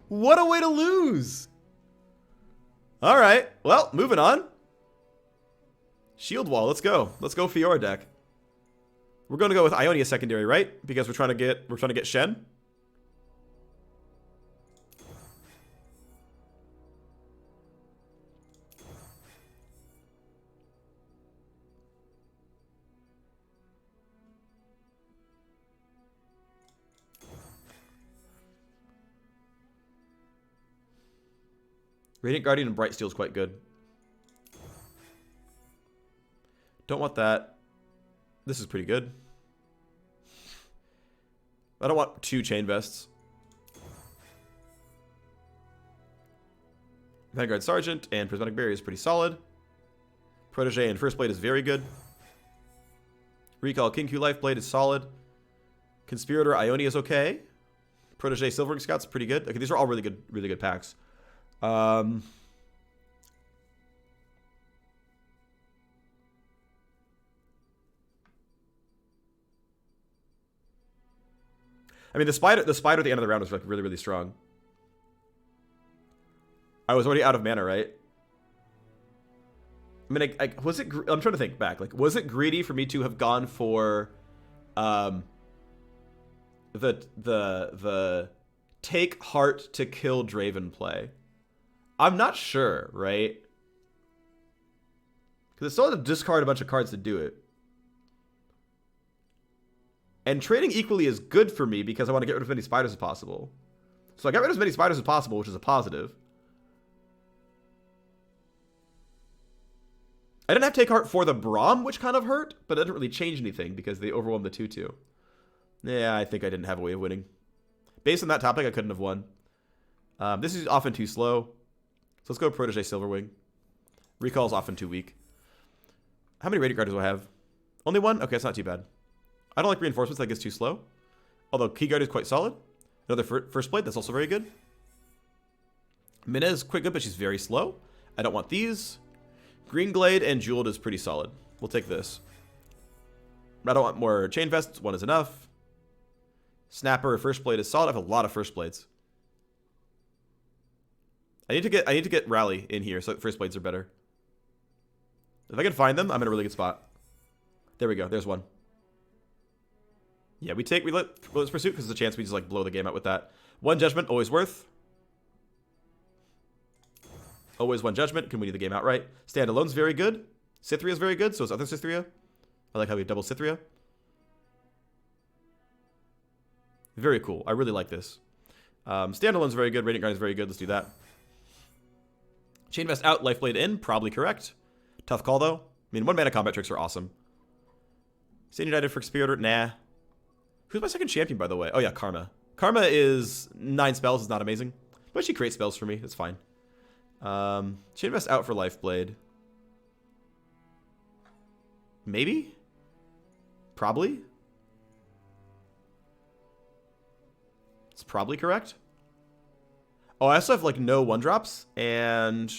What a way to lose. All right. Well, moving on. Shield wall. Let's go. Let's go Fiora deck. We're going to go with Ionia secondary, right? Because we're trying to get Shen. Radiant Guardian and Bright Steel is quite good. Don't want that. This is pretty good. I don't want 2 Chain Vests. Vanguard Sergeant and Prismatic Barrier is pretty solid. Protege and First Blade is very good. Recall Kinku Lifeblade is solid. Conspirator Ionia is okay. Protege Silvering Scout's pretty good. Okay, these are all really good packs. I mean, the spider at the end of the round was like really strong. I was already out of mana, right? I mean, was it? I'm trying to think back. Like, was it greedy for me to have gone for, the take heart to kill Draven play? I'm not sure, right? Because I still had to discard a bunch of cards to do it. And trading equally is good for me because I want to get rid of as many spiders as possible. So I got rid of as many spiders as possible, which is a positive. I didn't have Take Heart for the Braum, which kind of hurt, but it didn't really change anything because they overwhelmed the 2-2. Yeah, I think I didn't have a way of winning. Based on that topic, I couldn't have won. This is often too slow. So let's go Protege Silverwing. Recall is often too weak. How many Radiant Guard do I have? Only 1? Okay, it's not too bad. I don't like Reinforcements, that gets too slow. Although Key Guard is quite solid. Another First Blade, that's also very good. Mina is quite good, but she's very slow. I don't want these. Green Glade and Jeweled is pretty solid. We'll take this. I don't want more Chain Vests, 1 is enough. Snapper or First Blade is solid. I have a lot of First Blades. I need to get Rally in here so that First Blades are better. If I can find them, I'm in a really good spot. There we go. There's one. Yeah, we let Relentless Pursuit because there's a chance we just like blow the game out with that. 1 Judgment, always worth. Always 1 Judgment. Can we do the game outright? Standalone's very good. Cythria's very good. So is other Cythria. I like how we have double Cythria. Very cool. I really like this. Standalone's very good. Radiant Guard is very good. Let's do that. Chain Vest out, Lifeblade in. Probably correct. Tough call, though. I mean, 1 mana combat tricks are awesome. Stand United for Conspirator. Nah. Who's my second champion, by the way? Oh, yeah, Karma. Karma is 9 spells. Is not amazing. But she creates spells for me. It's fine. Chain Vest out for Lifeblade. Maybe? Probably? It's probably correct. Oh, I also have, like, no 1-drops. And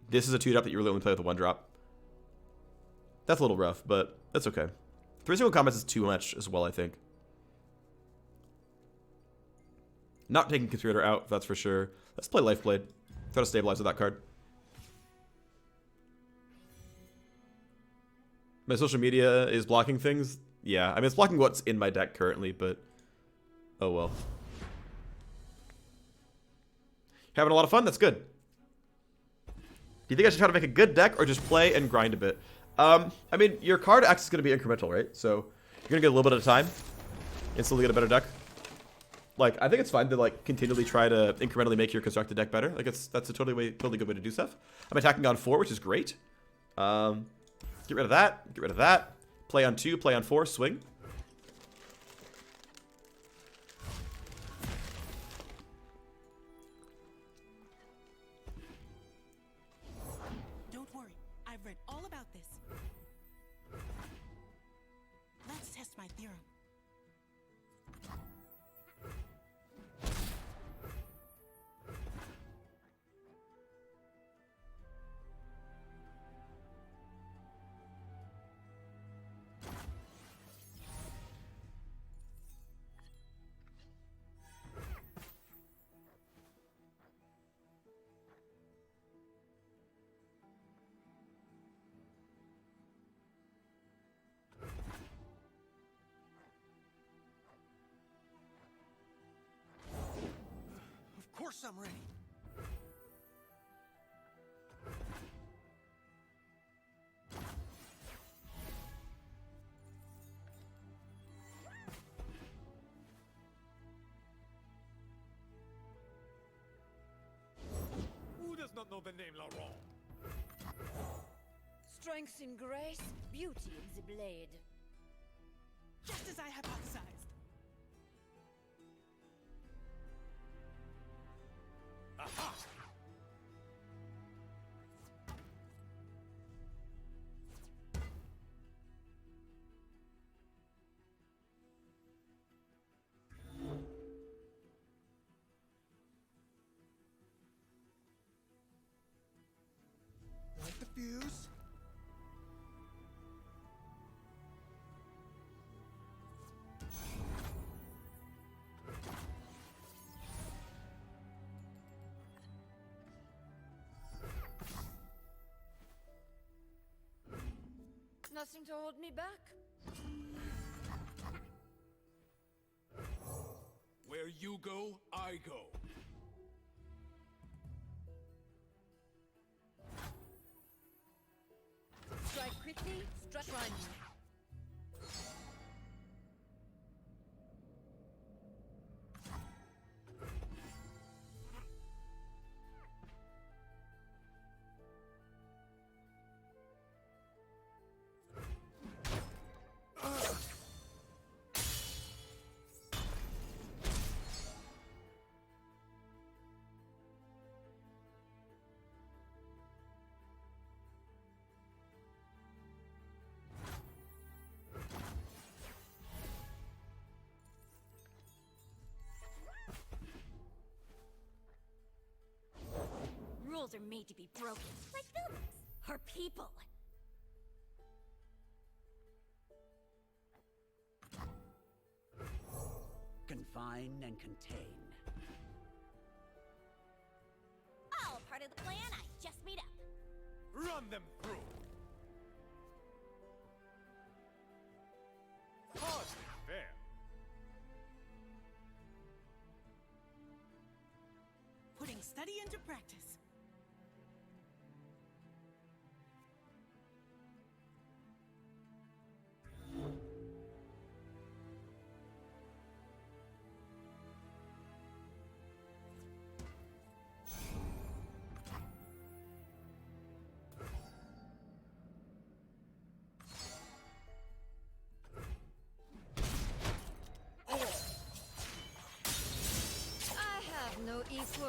this is a 2-drop that you really only play with a 1-drop. That's a little rough, but that's okay. 3 single combats is too much as well, I think. Not taking Conspirator out, that's for sure. Let's play Lifeblade. Try to stabilize with that card. My social media is blocking things. Yeah, I mean, it's blocking what's in my deck currently, but oh well. Having a lot of fun? That's good. Do you think I should try to make a good deck or just play and grind a bit? I mean, your card access is going to be incremental, right? So you're going to get a little bit at a time. Instantly get a better deck. Like, I think it's fine to, like, continually try to incrementally make your constructed deck better. Like, that's a totally good way to do stuff. I'm attacking on 4, which is great. Get rid of that. Get rid of that. Play on 2, play on 4, swing. Don't worry. I've read all about this. Let's test my theorem. course I'm ready. Who does not know the name Laurent? Strength in grace, beauty in the blade. Just as I hypothesized. Aha! Light the fuse. Nothing to hold me back. Where you go, I go. Strike quickly, strike run. Rules are made to be broken, like buildings or people. Confine and contain. All part of the plan I just made up. Run them through. Hardly fair. Putting study into practice. I have no equal.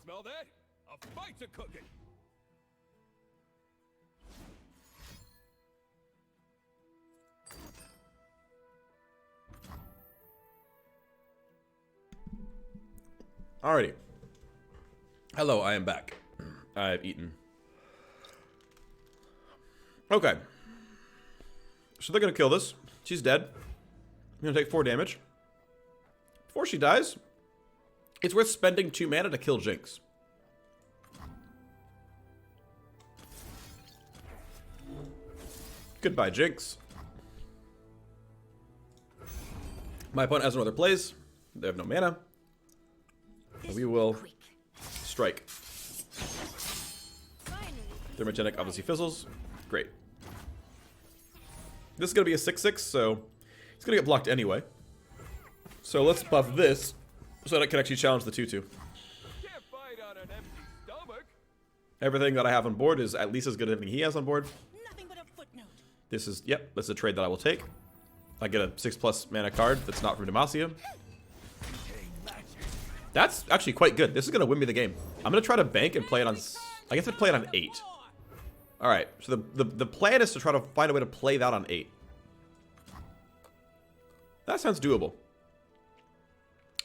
Smell that? A fight's a cooking. Alrighty. Hello, I am back. I've eaten. Okay. So they're gonna kill this. She's dead. I'm gonna take 4 damage. Before she dies, it's worth spending 2 mana to kill Jinx. Goodbye, Jinx. My opponent has no other plays. They have no mana. And we will strike. Thermogenic obviously fizzles. Great. This is going to be a 6/6, so it's going to get blocked anyway. So let's buff this so that I can actually challenge the 2/2. Can't fight on an empty stomach. Everything that I have on board is at least as good as everything he has on board. Nothing but a footnote. This is, yep, that's a trade that I will take. I get a 6+ mana card that's not from Demacia. That's actually quite good. This is going to win me the game. I'm going to try to bank and play it on... I guess I'd play it on 8. Alright, so the plan is to try to find a way to play that on 8. That sounds doable.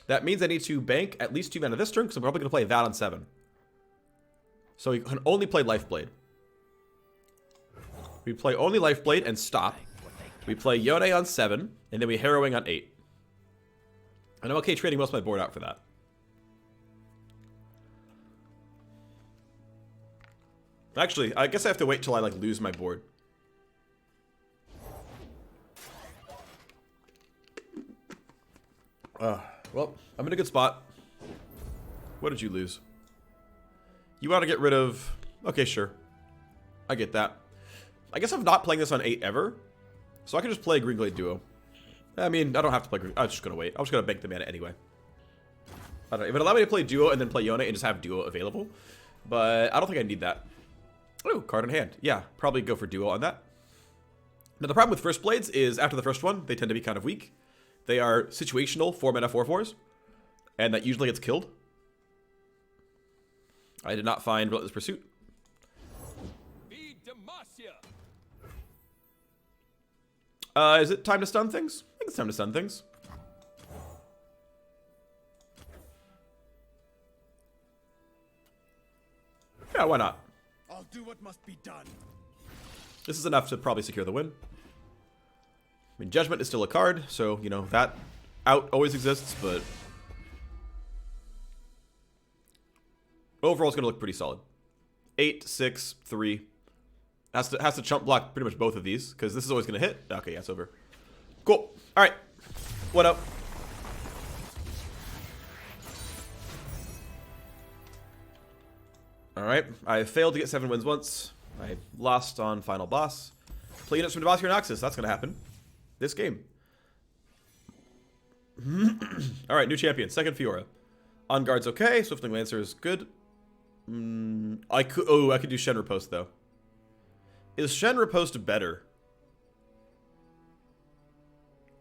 That means I need to bank at least 2 mana this turn, because I'm probably going to play that on 7. So we can only play Lifeblade. We play only Lifeblade and stop. We play Yone on 7, and then we Harrowing on 8. And I'm okay trading most of my board out for that. Actually, I guess I have to wait till I, like, lose my board. Well, I'm in a good spot. What did you lose? You want to get rid of... Okay, sure. I get that. I guess I'm not playing this on 8 ever. So I can just play Green Glade Duo. I mean, I don't have to play Green... I'm just going to wait. I'm just going to bank the mana anyway. I don't know. If it allowed me to play Duo and then play Yone and just have Duo available. But I don't think I need that. Ooh, card in hand. Yeah, probably go for Duo on that. Now, the problem with First Blades is after the first one, they tend to be kind of weak. They are situational 4-mana 4/4s. And that usually gets killed. I did not find Relentless Pursuit. Feed Demacia. Is it time to stun things? I think it's time to stun things. Yeah, why not? I'll do what must be done. This is enough to probably secure the win. I mean, Judgment is still a card, so, you know, that out always exists, but... Overall, it's going to look pretty solid. 8, 6, 3. Has to chump block pretty much both of these, because this is always going to hit. Okay, yeah, it's over. Cool. All right. What up? All right. I failed to get 7 wins once. I lost on final boss. Play units from Demacia and Noxus. That's going to happen. This game. All right, new champion. Second Fiora. On guard's okay. Swiftling Lancer is good. I could do Shen Riposte though. Is Shen Riposte better?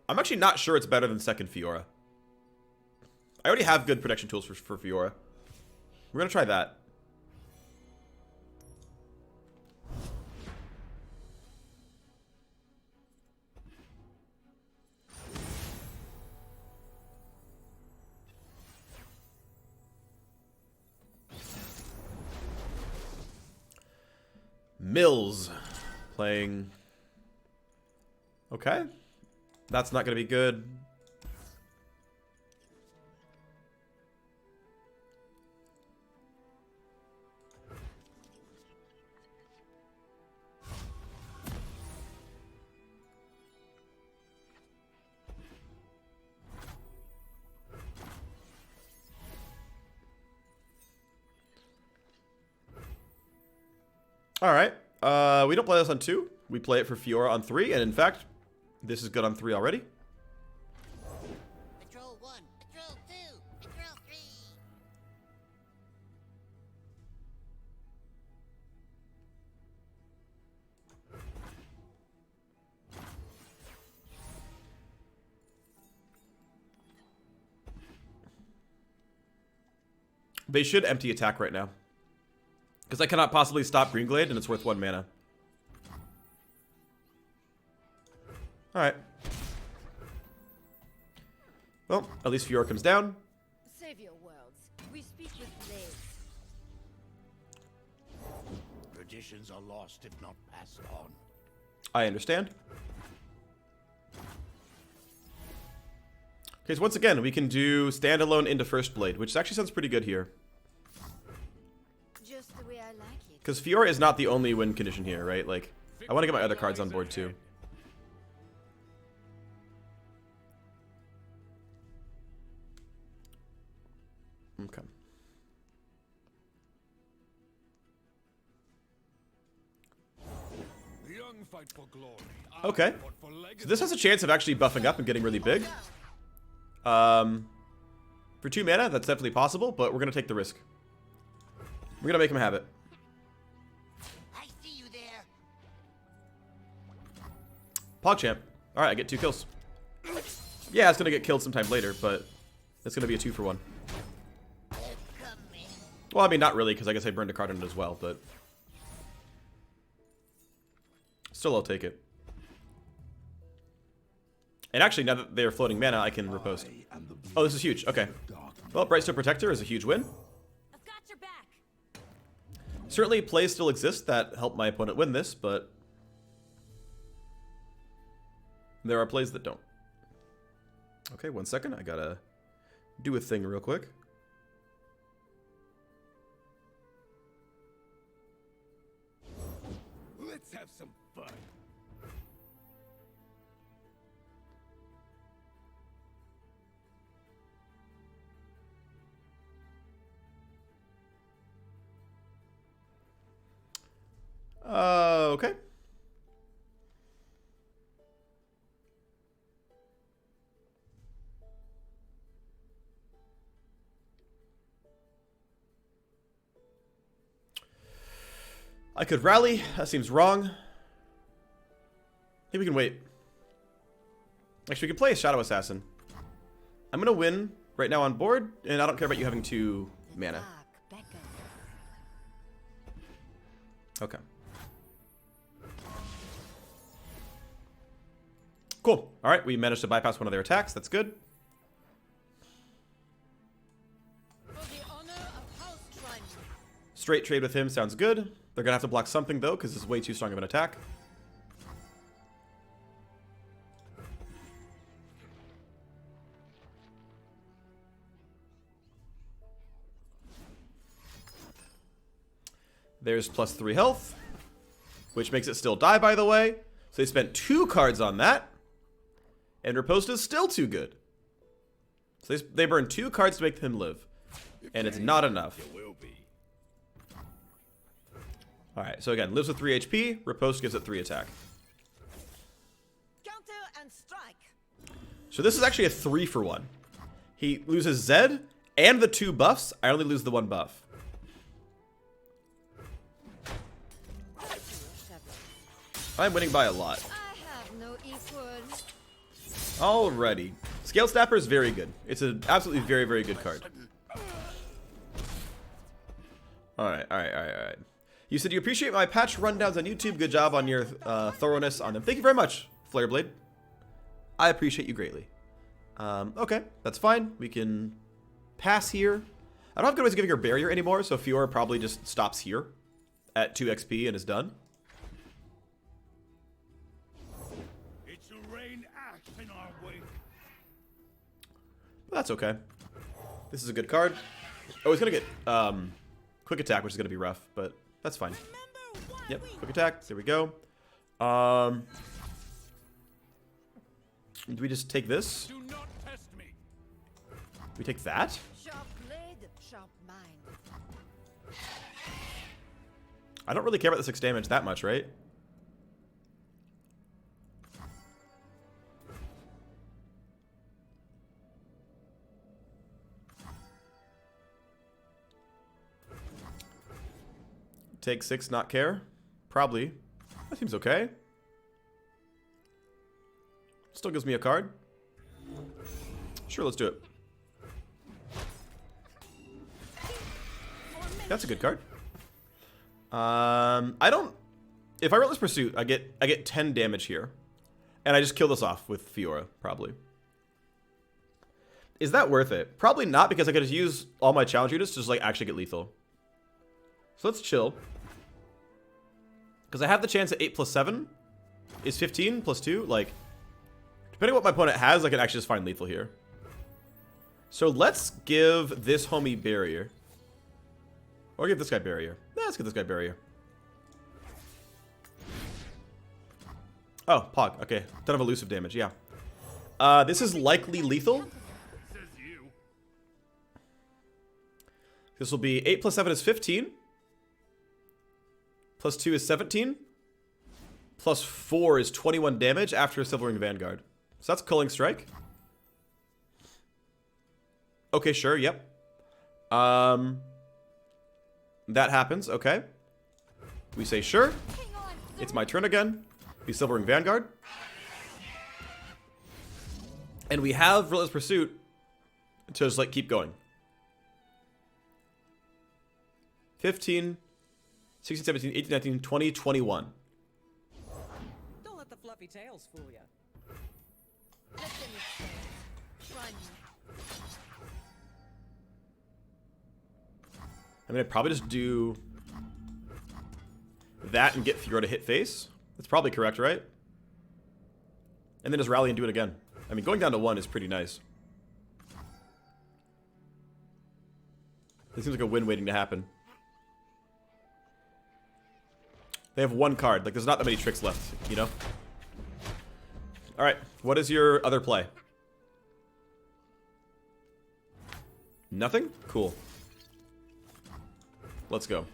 I'm actually not sure it's better than second Fiora. I already have good protection tools for Fiora. We're gonna try that. Mills playing. Okay. That's not going to be good. All right. We don't play this on 2. We play it for Fiora on 3, and in fact, this is good on 3 already. Patrol 1, Patrol 2, Patrol 3. They should empty attack right now. Because I cannot possibly stop Green Glade, and it's worth 1 mana. Alright. Well, at least Fiora comes down. Save your worlds. We speak with blades. Traditions are lost if not passed on. I understand. Okay, so once again, we can do standalone into First Blade, which actually sounds pretty good here. Just the way I like it. Because Fiora is not the only win condition here, right? Like, I want to get my other cards on board too. Okay. The young fight for glory. Okay. So this has a chance of actually buffing up and getting really big. For 2 mana, that's definitely possible, but we're going to take the risk. We're going to make him have it. I see you there. PogChamp. Alright, I get 2 kills. Yeah, it's going to get killed sometime later, but it's going to be a 2-for-1. Well, I mean, not really, because I guess I burned a card on it as well, but... Still, I'll take it. And actually, now that they're floating mana, I can riposte. Oh, this is huge. Okay. Well, Brightstone Protector is a huge win. I've got your back. Certainly, plays still exist that help my opponent win this, but... there are plays that don't. Okay, 1 second. I gotta do a thing real quick. some fun. Okay. I could rally. That seems wrong. Maybe we can wait. Actually, we can play a Shadow Assassin. I'm gonna win right now on board, and I don't care about you having 2 mana. Okay. Cool. All right, we managed to bypass one of their attacks. That's good. For the honor of House Shrine. Straight trade with him sounds good. They're gonna have to block something though, because it's way too strong of an attack. There's +3 health, which makes it still die, by the way. So they spent 2 cards on that, and Riposte is still too good. So they burned 2 cards to make him live, and it's not enough. Alright, so again, lives with 3 HP, Riposte gives it 3 attack. Counter and strike. So this is actually a 3-for-1. He loses Zed and the 2 buffs. I only lose the 1 buff. I'm winning by a lot. I have no equal. Alrighty. Scale Snapper is very good. It's an absolutely very, very good card. Alright. You said you appreciate my patch rundowns on YouTube. Good job on your thoroughness on them. Thank you very much, Flareblade. I appreciate you greatly. Okay, that's fine. We can pass here. I don't have good ways of giving her barrier anymore, so Fiora probably just stops here at 2 XP and is done. It's a rain ash in our wake. But that's okay. This is a good card. Oh, he's gonna get quick attack, which is gonna be rough, but that's fine. Yep, quick attack. There we go. Do we just take this? Do not test me. We take that? Sharp blade, sharp mind. I don't really care about the 6 damage that much, right? Take 6, not care? Probably. That seems okay. Still gives me a card. Sure, let's do it. That's a good card. I don't... If I Relentless Pursuit, I get 10 damage here. And I just kill this off with Fiora, probably. Is that worth it? Probably not, because I could just use all my challenge units to just, like, actually get lethal. So let's chill. Because I have the chance at 8 plus 7 is 15 plus 2. Like, depending on what my opponent has, I can actually just find lethal here. So let's give this homie barrier. Or give this guy barrier. Nah, let's give this guy barrier. Oh, Pog. Okay. Ton of elusive damage. Yeah. This is likely lethal. Says you. This will be 8 plus 7 is 15. Plus 2 is 17. Plus 4 is 21 damage after a Silvering Vanguard. So that's Culling Strike. Okay, sure, yep. That happens, okay. We say sure. It's my turn again. We Silvering Vanguard. And we have Relentless Pursuit to just, like, keep going. 15... 16, 17, 18, 19, 20, 21. Don't let the fluffy tails fool you. Let them explain. Shrine. I mean, I'd probably just do that and get Fiora to hit face. That's probably correct, right? And then just rally and do it again. I mean, going down to 1 is pretty nice. This seems like a win waiting to happen. They have one card. Like, there's not that many tricks left, you know? Alright, what is your other play? Nothing? Cool. Let's go.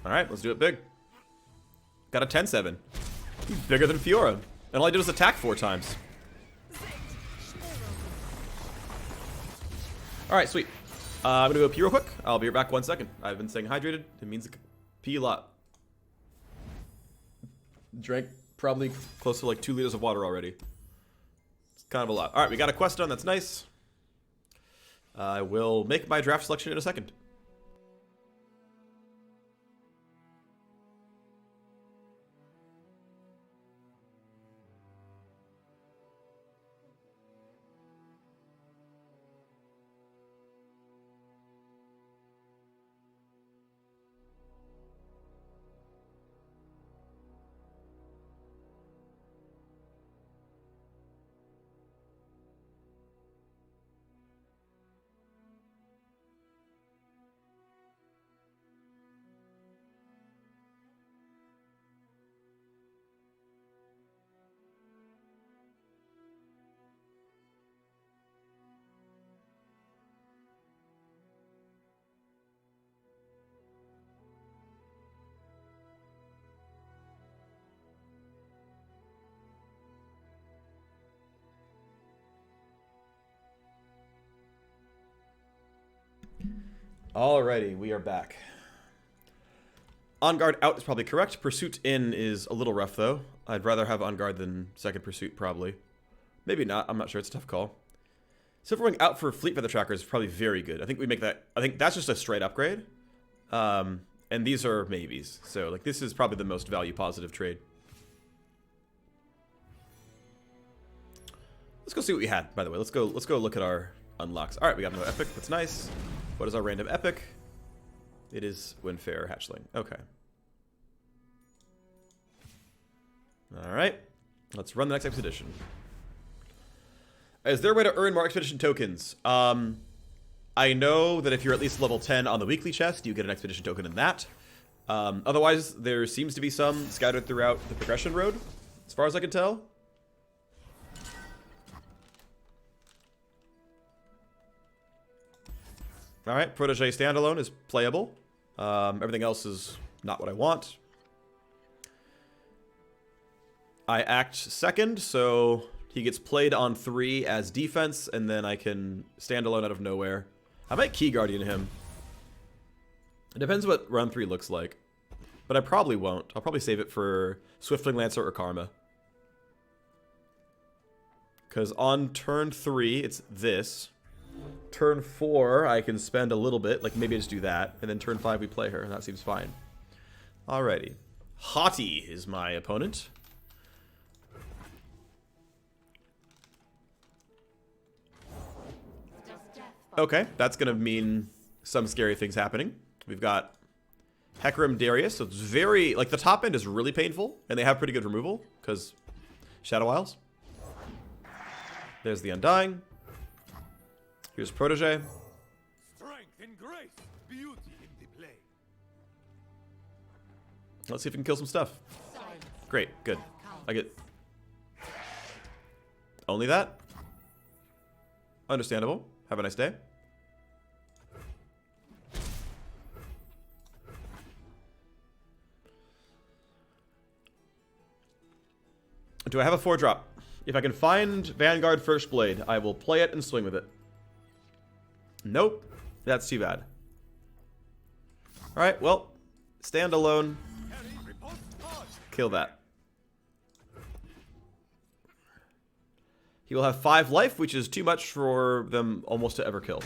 Alright, let's do it big. Got a 10-7. He's bigger than Fiora. And all I did was attack 4 times. Alright, sweet. I'm gonna go pee real quick. I'll be right back 1 second. I've been staying hydrated. It means pee a lot. Drank probably close to like 2 liters of water already. It's kind of a lot. Alright, we got a quest done. That's nice. I will make my draft selection in a second. Alrighty, we are back. On guard out is probably correct. Pursuit in is a little rough though. I'd rather have on guard than second pursuit probably. Maybe not. I'm not sure. It's a tough call. Silverwing out for fleet feather tracker is probably very good. I think we make that. I think that's just a straight upgrade. And these are maybes. So like this is probably the most value positive trade. Let's go see what we had. By the way, let's go look at our unlocks. All right, we got another epic. That's nice. What is our random epic? It is Windfarer Hatchling. Okay. Alright. Let's run the next expedition. Is there a way to earn more expedition tokens? I know that if you're at least level 10 on the weekly chest, you get an expedition token in that. Otherwise, there seems to be some scattered throughout the progression road, as far as I can tell. Alright, Protege standalone is playable. Everything else is not what I want. I act second, so he gets played on 3 as defense, and then I can standalone out of nowhere. I might Key Guardian him. It depends what run 3 looks like. But I probably won't. I'll probably save it for Swiftling Lancer or Karma. Because on turn 3, it's this. Turn 4, I can spend a little bit, like maybe I just do that, and then turn 5 we play her, and that seems fine. Alrighty. Haughty is my opponent. Okay, that's gonna mean some scary things happening. We've got Hecarim Darius, so it's very, like the top end is really painful, and they have pretty good removal, because Shadow Isles. There's the Undying. Here's Protege. Strength and grace, beauty in the play. Let's see if we can kill some stuff. Great, good. I get only that. Understandable. Have a nice day. Do I have a 4-drop? If I can find Vanguard First Blade, I will play it and swing with it. Nope. That's too bad. Alright, well, stand alone. Kill that. He will have 5 life, which is too much for them almost to ever kill.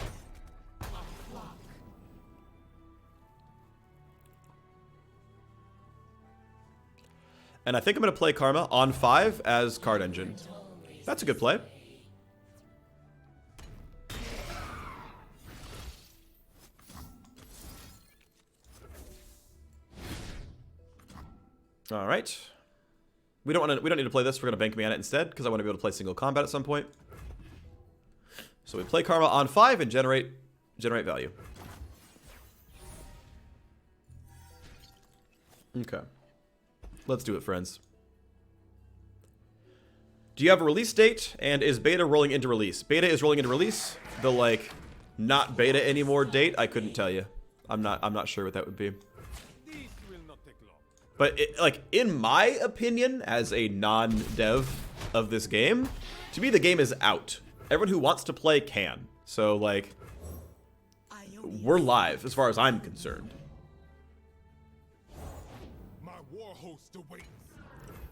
And I think I'm going to play Karma on 5 as card engine. That's a good play. All right. We don't need to play this. We're gonna bank mana instead because I want to be able to play single combat at some point. So we play Karma on 5 and generate value. Okay. Let's do it, friends. Do you have a release date? And is beta rolling into release? Beta is rolling into release. The like not beta anymore date, I couldn't tell you. I'm not sure what that would be. This will not take long. But like in my opinion, as a non-dev of this game, to me the game is out. Everyone who wants to play can. So like we're live as far as I'm concerned. My war host awaits.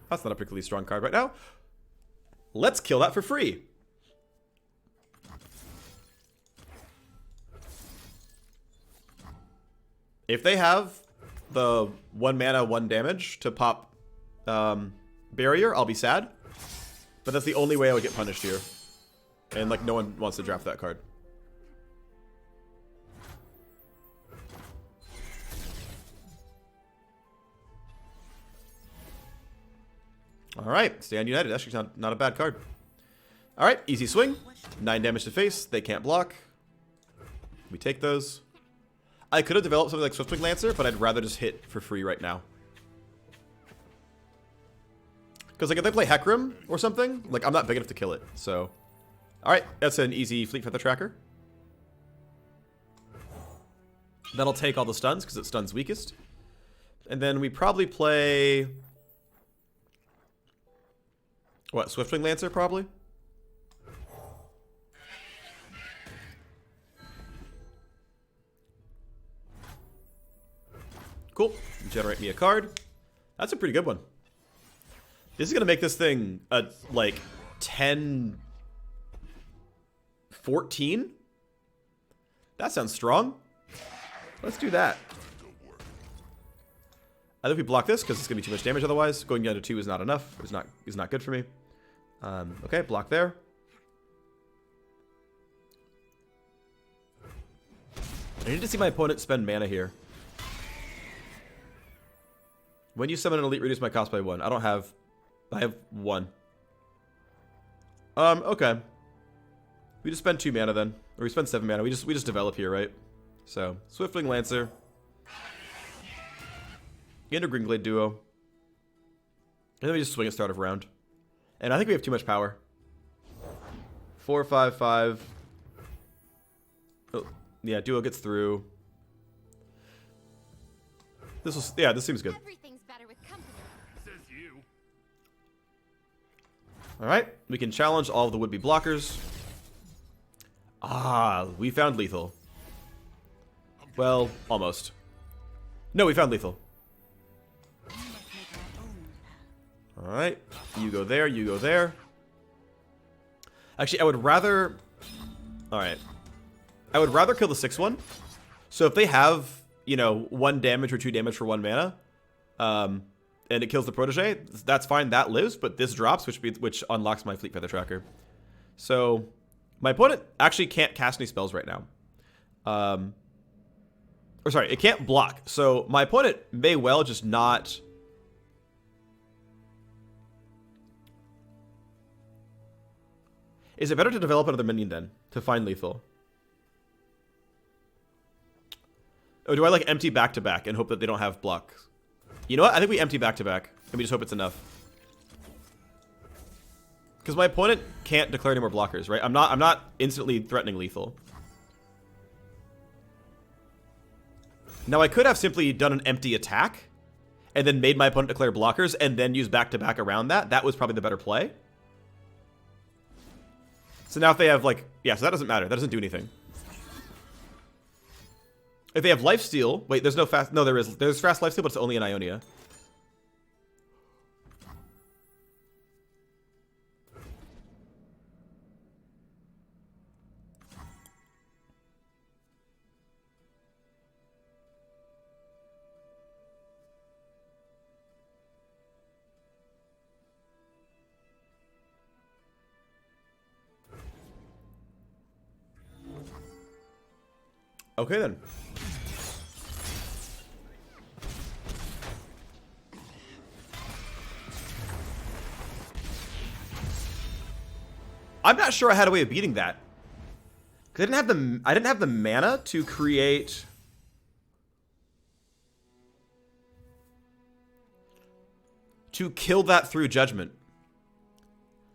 That's not a particularly strong card right now. Let's kill that for free. If they have the 1 mana, 1 damage to pop barrier, I'll be sad. But that's the only way I would get punished here. And like no one wants to draft that card. Alright, Stand United. Actually not a bad card. Alright, easy swing. 9 damage to face. They can't block. We take those. I could have developed something like Swiftwing Lancer, but I'd rather just hit for free right now. Because like if they play Hecarim or something, like I'm not big enough to kill it. So, alright, that's an easy Fleet Feather Tracker. That'll take all the stuns because it stuns weakest. And then we probably play... What, Swiftwing Lancer, probably? Cool. Generate me a card. That's a pretty good one. This is going to make this thing, like, 10... 14? That sounds strong. Let's do that. I think we block this because it's going to be too much damage otherwise. Going down to 2 is not enough. Is not good for me. Okay, block there. I need to see my opponent spend mana here. When you summon an elite, reduce my cost by 1. I have 1. Okay. We just spend 2 mana then. Or we spend 7 mana. We just develop here, right? So, Swiftwing Lancer. Into Greenglade Duo. And then we just swing at start of round. And I think we have too much power. 4, 5, 5. Oh, yeah, Duo gets through. This seems good. Everything's better with company. Says you. Alright, we can challenge all of the would-be blockers. Ah, we found lethal. Well, almost. No, we found lethal. Alright, you go there, you go there. Actually, I would rather... Alright. I would rather kill the 6-1. So if they have, you know, 1 damage or 2 damage for 1 mana, and it kills the protege, that's fine, that lives, but this drops, which unlocks my Fleet Feather Tracker. So, my opponent actually can't cast any spells right now. Or sorry, it can't block. So, my opponent may well just not... Is it better to develop another minion then? To find lethal? Or do I like empty back to back and hope that they don't have block? You know what? I think we empty back to back and we just hope it's enough. Because my opponent can't declare any more blockers, right? I'm not instantly threatening lethal. Now I could have simply done an empty attack and then made my opponent declare blockers and then use back to back around that. That was probably the better play. So now if they have like, yeah, so that doesn't matter. That doesn't do anything. If they have lifesteal, wait, there's no fast, no, there's fast lifesteal, but it's only in Ionia. Okay then. I'm not sure I had a way of beating that. Cause I didn't have the mana to create. To kill that through judgment.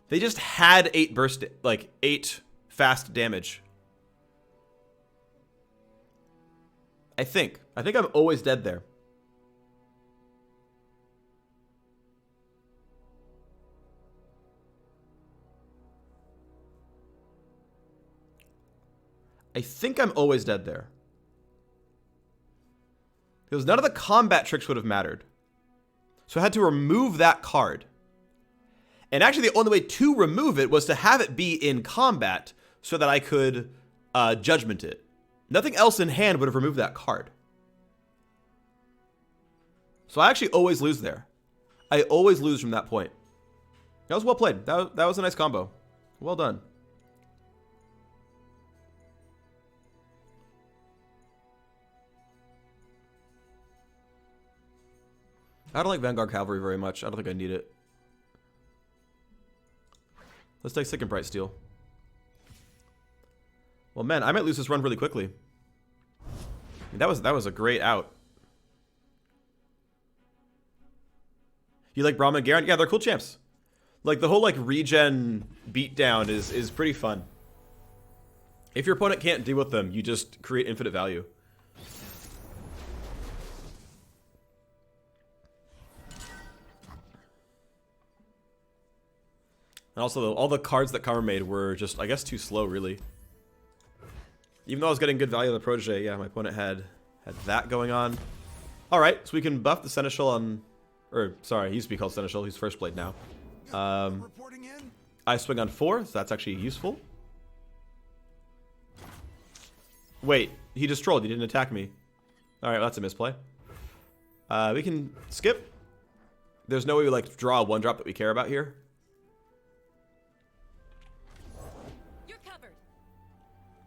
They just had 8 burst, like 8 fast damage. I think I'm always dead there. I think I'm always dead there. Because none of the combat tricks would have mattered. So I had to remove that card. And actually the only way to remove it was to have it be in combat so that I could judgment it. Nothing else in hand would have removed that card. So I actually always lose there. I always lose from that point. That was well played. That was a nice combo. Well done. I don't like Vanguard Cavalry very much. I don't think I need it. Let's take Sick and Bright Steel. Well, man, I might lose this run really quickly. I mean, that was a great out. You like Brahma and Garen? Yeah, they're cool champs. Like the whole like regen beatdown is pretty fun. If your opponent can't deal with them, you just create infinite value. And also, all the cards that Karma made were just, I guess, too slow, really. Even though I was getting good value on the Protege, yeah, my opponent had that going on. Alright, so we can buff the Seneschal on... Or, sorry, he used to be called Seneschal. He's First Blade now. Reporting in. I swing on 4, so that's actually useful. Wait, he just trolled. He didn't attack me. Alright, well, that's a misplay. We can skip. There's no way we, like, draw a 1-drop that we care about here.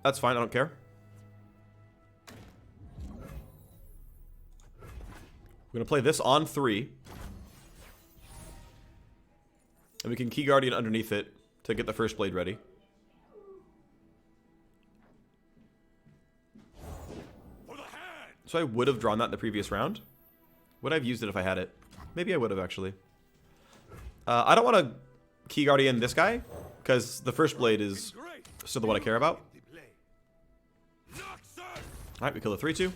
That's fine, I don't care. We're going to play this on 3. And we can Key Guardian underneath it to get the First Blade ready. So I would have drawn that in the previous round. Would I have used it if I had it? Maybe I would have, actually. I don't want to Key Guardian this guy, because the First Blade is still the one I care about. Alright, we kill the 3-2.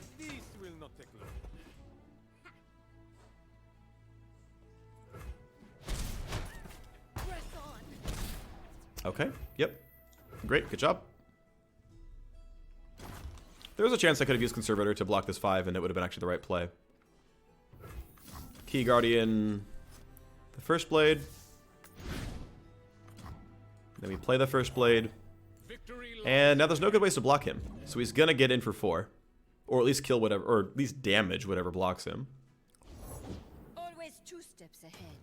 Okay, yep. Great, good job. There was a chance I could have used Conservator to block this 5, and it would have been actually the right play. Key Guardian, the First Blade. Then we play the First Blade. And now there's no good ways to block him. So he's gonna get in for 4. Or at least kill whatever, or at least damage whatever blocks him. Always 2 steps ahead.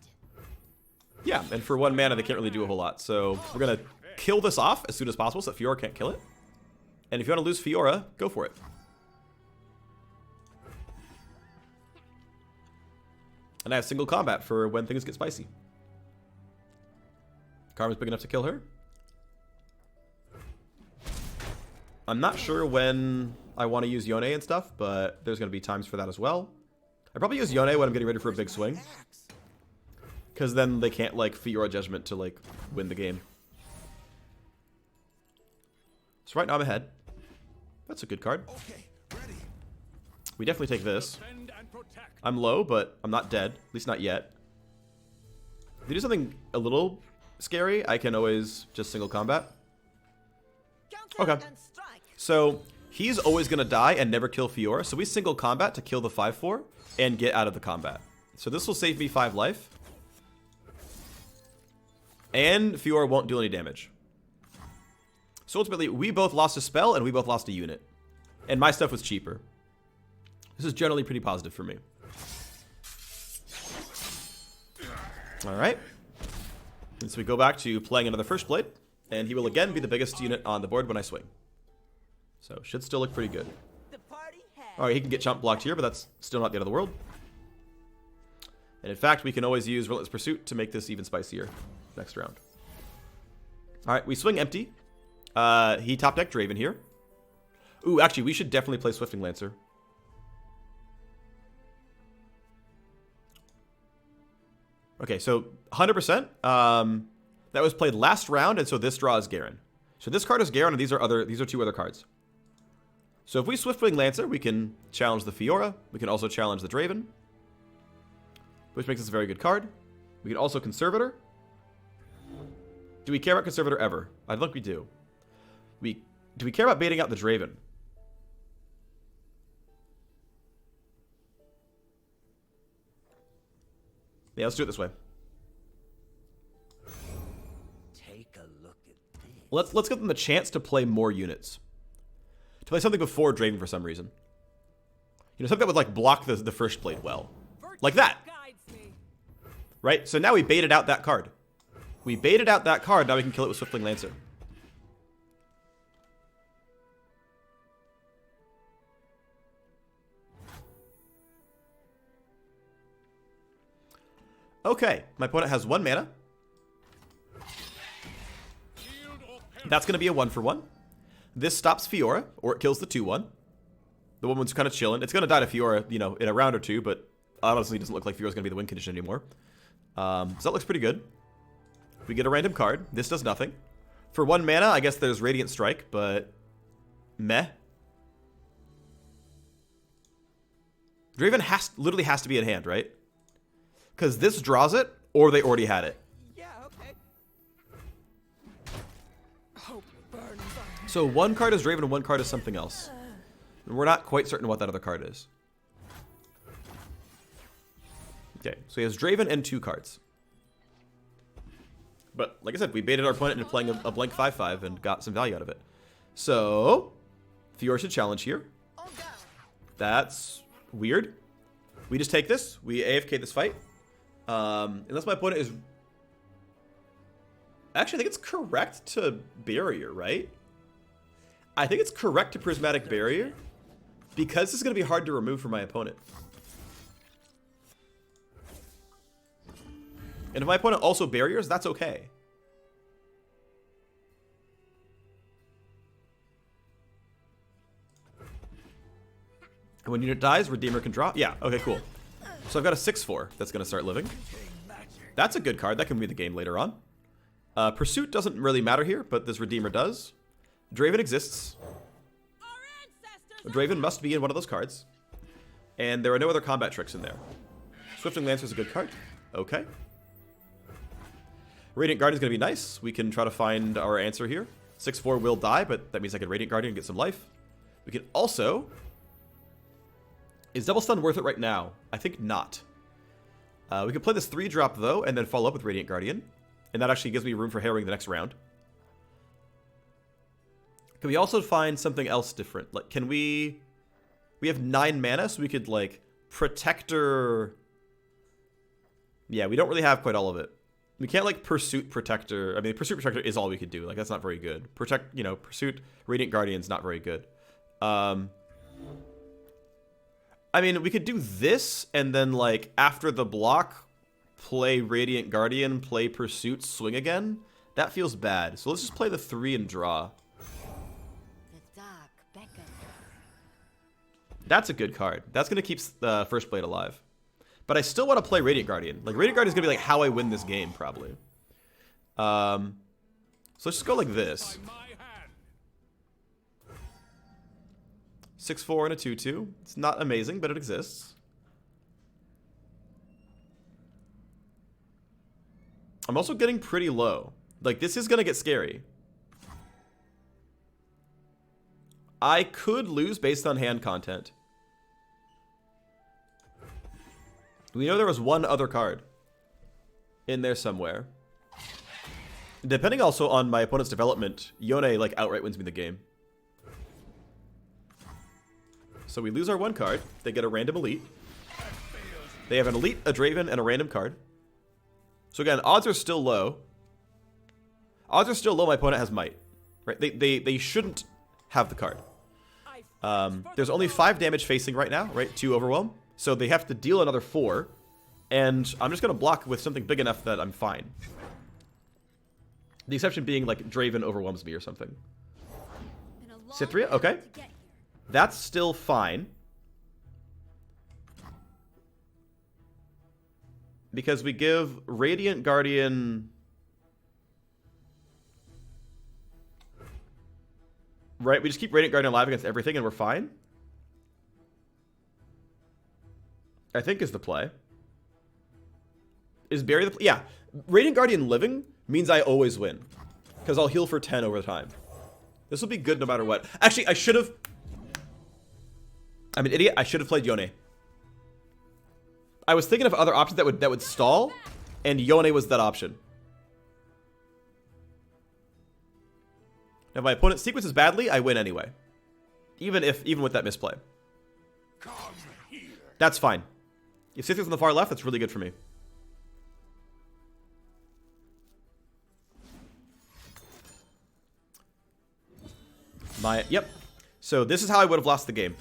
Yeah, and for 1 mana they can't really do a whole lot. So we're gonna kill this off as soon as possible so that Fiora can't kill it. And if you want to lose Fiora, go for it. And I have single combat for when things get spicy. Karma's big enough to kill her. I'm not sure when I want to use Yone and stuff, but there's going to be times for that as well. I probably use Yone when I'm getting ready for a big swing. Because then they can't, like, Fiora Judgment to, like, win the game. So right now I'm ahead. That's a good card. We definitely take this. I'm low, but I'm not dead. At least not yet. If they do something a little scary, I can always just single combat. Okay. So he's always going to die and never kill Fiora. So we single combat to kill the 5/4 and get out of the combat. So this will save me 5 life. And Fiora won't deal any damage. So ultimately, we both lost a spell and we both lost a unit. And my stuff was cheaper. This is generally pretty positive for me. Alright. And so we go back to playing another First Blade. And he will again be the biggest unit on the board when I swing. So, should still look pretty good. Alright, he can get chump blocked here, but that's still not the end of the world. And in fact, we can always use Relentless Pursuit to make this even spicier next round. Alright, we swing empty. He top deck Draven here. Ooh, actually, we should definitely play Swifting Lancer. Okay, so 100%. That was played last round, and so this draw is Garen. So this card is Garen, and these are two other cards. So if we Swiftwing Lancer, we can challenge the Fiora. We can also challenge the Draven, which makes us a very good card. We can also Conservator. Do we care about Conservator ever? I think we do. Do we care about baiting out the Draven? Yeah, let's do it this way. Take a look at this. Let's give them the chance to play more units. To play something before Draven for some reason. You know, something that would like block the first blade well. Like that. Right? So now we baited out that card. We baited out that card, now we can kill it with Swiftling Lancer. Okay, my opponent has 1 mana. That's going to be a 1-for-1. This stops Fiora, or it kills the 2-1. The woman's kind of chilling. It's going to die to Fiora, you know, in a round or two, but honestly, it doesn't look like Fiora's going to be the win condition anymore. So that looks pretty good. We get a random card. This does nothing. For 1 mana, I guess there's Radiant Strike, but meh. Draven literally has to be in hand, right? Because this draws it, or they already had it. Yeah, okay. Hope burns on. So 1 card is Draven and 1 card is something else. And we're not quite certain what that other card is. Okay, so he has Draven and 2 cards. But, like I said, we baited our opponent into playing a blank 5/5 and got some value out of it. So, Fiora should challenge here. That's weird. We just take this. We AFK this fight. Unless my opponent is... Actually, I think it's correct to Barrier, right? I think it's correct to Prismatic Barrier. Because this is going to be hard to remove for my opponent. And if my opponent also barriers, that's okay. And when unit dies, Redeemer can draw. Yeah, okay, cool. So I've got a 6/4 that's going to start living. That's a good card. That can be the game later on. Pursuit doesn't really matter here, but this Redeemer does. Draven exists. Draven must be in one of those cards. And there are no other combat tricks in there. Swifting Lancer is a good card. Okay. Radiant Guardian is going to be nice. We can try to find our answer here. 6/4 will die, but that means I can Radiant Guardian and get some life. We can also... Is Double Stun worth it right now? I think not. We can play this 3-drop, though, and then follow up with Radiant Guardian. And that actually gives me room for Harrowing the next round. Can we also find something else different? Like, can we... We have 9 mana, so we could, like, Protector... Yeah, we don't really have quite all of it. We can't, like, Pursuit Protector. I mean, Pursuit Protector is all we could do. Like, that's not very good. Protect, you know, Pursuit Radiant Guardian's not very good. I mean, we could do this, and then, like, after the block, play Radiant Guardian, play Pursuit, swing again. That feels bad. So let's just play the 3 and draw. The dark beckons. That's a good card. That's going to keep the first blade alive. But I still want to play Radiant Guardian. Like, Radiant Guardian is going to be, like, how I win this game, probably. So let's just go like this. 6/4 and a 2/2. It's not amazing, but it exists. I'm also getting pretty low. Like, this is going to get scary. I could lose based on hand content. We know there was one other card in there somewhere. Depending also on my opponent's development, Yone, like, outright wins me the game. So we lose our 1 card. They get a random elite. They have an elite, a Draven, and a random card. So again, odds are still low. Odds are still low. My opponent has might. Right? They shouldn't have the card. There's only 5 damage facing right now, right? 2 overwhelm. So they have to deal another 4. And I'm just going to block with something big enough that I'm fine. The exception being like Draven overwhelms me or something. Been a long Cythria, road okay. to get here. That's still fine. Because we give Radiant Guardian... Right, we just keep Radiant Guardian alive against everything and we're fine. I think is the play. Is Barry the play? Yeah. Radiant Guardian living means I always win. Because I'll heal for 10 over time. This will be good no matter what. Actually, I should have... I'm an idiot. I should have played Yone. I was thinking of other options that would stall, and Yone was that option. Now, if my opponent sequences badly, I win anyway. Even with that misplay. Come here. That's fine. If Cythria's on the far left, that's really good for me. Yep. So this is how I would have lost the game.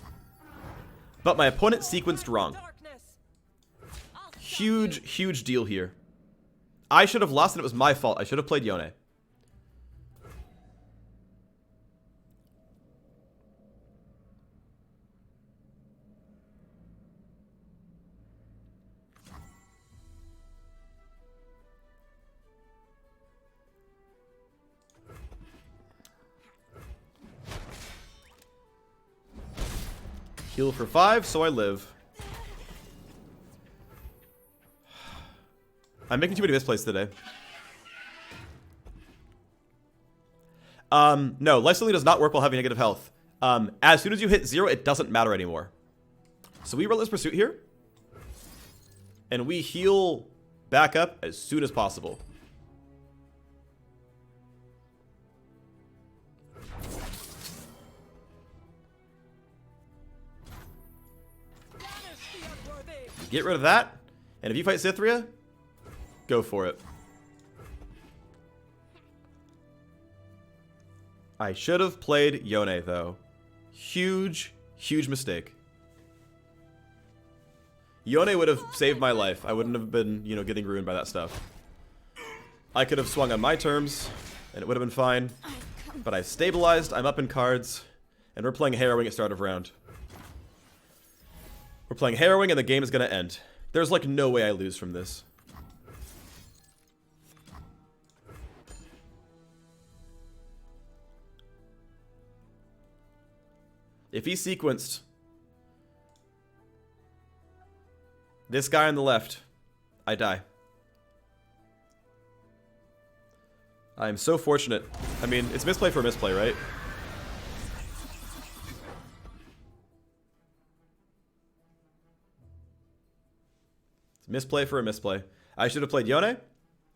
But my opponent sequenced wrong. Darkness. Huge deal here. I should have lost and it was my fault. I should have played Yone. Heal for 5, so I live. I'm making too many misplays today. No, Life Stealing does not work while having negative health. As soon as you hit 0, it doesn't matter anymore. So we Relentless Pursuit here. And we heal back up as soon as possible. Get rid of that. And if you fight Cythria, go for it. I should have played Yone, though. Huge mistake. Yone would have saved my life. I wouldn't have been, getting ruined by that stuff. I could have swung on my terms, and it would have been fine. But I stabilized, I'm up in cards, and we're playing Harrowing at start of round. We're playing Harrowing and the game is going to end. There's like no way I lose from this. If he sequenced this guy on the left, I die. I am so fortunate. I mean, it's misplay for a misplay, right? Misplay for a misplay. I should have played Yone.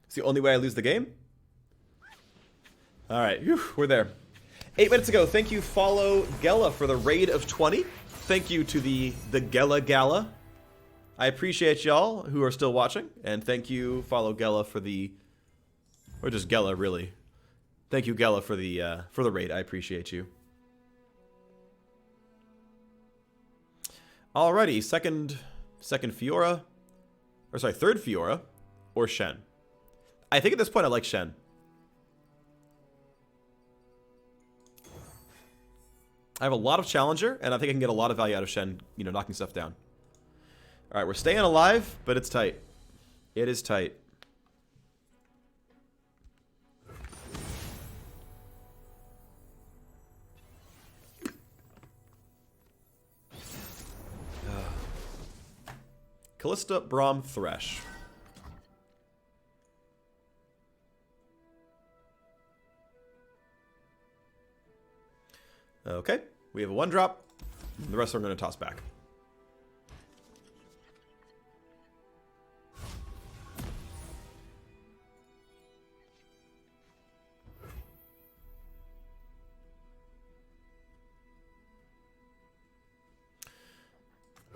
It's the only way I lose the game. Alright, we're there. 8 minutes ago, thank you, follow Gela for the raid of 20. Thank you to the Gela Gala. I appreciate y'all who are still watching. And thank you, follow Gela for the... Or just Gela, really. Thank you, Gela, for the raid. I appreciate you. Alrighty, second Fiora. Or sorry, third Fiora, or Shen. I think at this point I like Shen. I have a lot of Challenger, and I think I can get a lot of value out of Shen, knocking stuff down. Alright, we're staying alive, but it's tight. It is tight. Callista, Braum, Thresh. Okay, we have a 1-drop. The rest are going to toss back.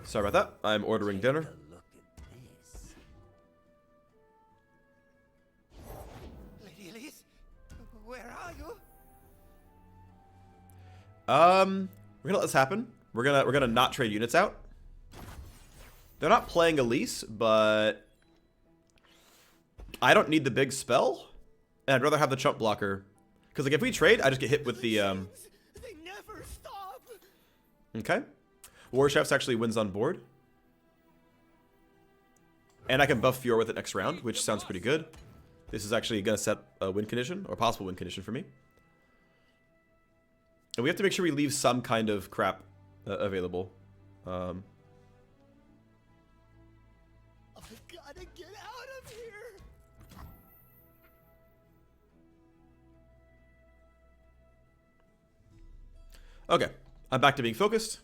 Sorry about that. I'm ordering dinner. Look at this. Lady Elise, where are you? We're gonna let this happen. We're gonna not trade units out. They're not playing Elise, but I don't need the big spell, And I'd rather have the chump blocker. Because like if we trade, I just get hit with the... They never stop. Okay. War Chef's actually wins on board. And I can buff Fiora with it next round, which sounds pretty good. This is actually going to set a win condition, or possible win condition for me. And we have to make sure we leave some kind of crap available. I gotta get out of here. Okay, I'm back to being focused.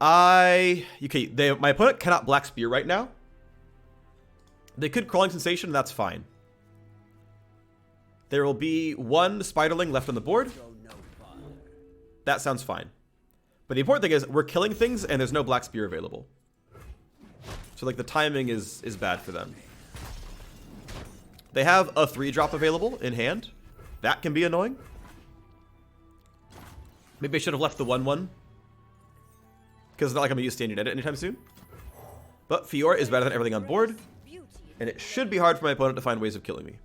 My opponent cannot Black Spear right now. They could Crawling Sensation, and that's fine. There will be one Spiderling left on the board. That sounds fine. But the important thing is we're killing things, and there's no Black Spear available. So like the timing is bad for them. They have a 3-drop available in hand. That can be annoying. Maybe I should have left the 1/1. Because it's not like I'm going to use standard edit anytime soon. But Fiora is better than everything on board. And it should be hard for my opponent to find ways of killing me.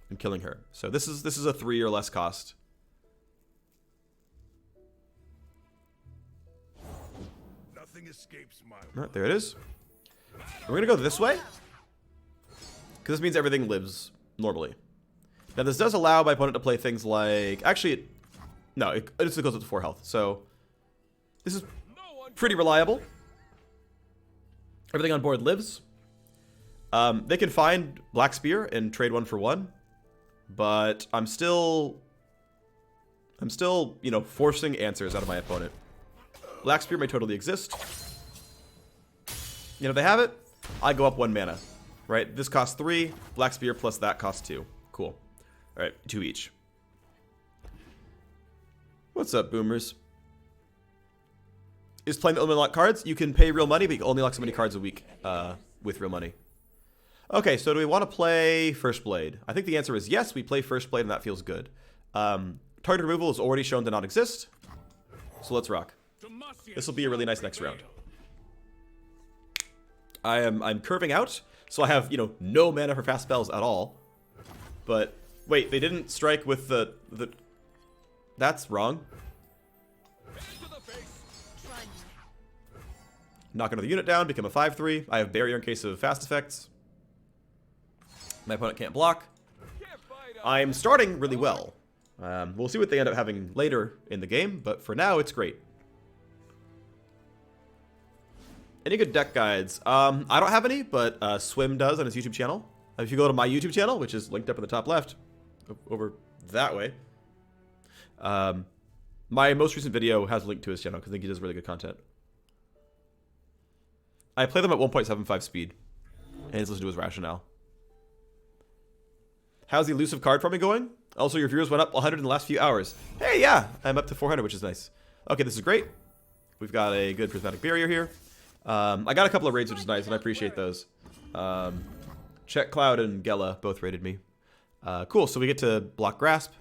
And killing her. So this is a 3 or less cost. Nothing escapes my Alright, there it is. We're going to go this way. Because this means everything lives normally. Now this does allow my opponent to play things like... Actually, no, it just goes up to 4 health. So this is pretty reliable. Everything on board lives. They can find Black Spear and trade 1 for 1. But I'm still, you know, forcing answers out of my opponent. Black Spear may totally exist. You know, they have it. I go up 1 mana. Right? This costs 3. Black Spear plus that costs 2. Cool. Alright, 2 each. What's up, boomers? Is playing the only unlock cards? You can pay real money, but you can only unlock so many cards a week with real money. Okay, so do we want to play First Blade? I think the answer is yes, we play First Blade, and that feels good. Target removal is already shown to not exist. So let's rock. This will be a really nice next round. I'm curving out, so I have, you know, no mana for fast spells at all. But wait, they didn't strike with the that's wrong. Knock another unit down, become a 5/3. I have barrier in case of fast effects. My opponent can't block. I'm starting really well. We'll see what they end up having later in the game, but for now, it's great. Any good deck guides? I don't have any, but Swim does on his YouTube channel. If you go to my YouTube channel, which is linked up in the top left, over that way, my most recent video has a link to his channel because I think he does really good content. I play them at 1.75 speed, and he's listened to his rationale. How's the elusive card farming going? Also, your viewers went up 100 in the last few hours. Hey, yeah, I'm up to 400, which is nice. Okay, this is great. We've got a good prismatic barrier here. I got a couple of raids, which is nice, and I appreciate those. Check Cloud and Gela both raided me. Cool, so we get to block Grasp.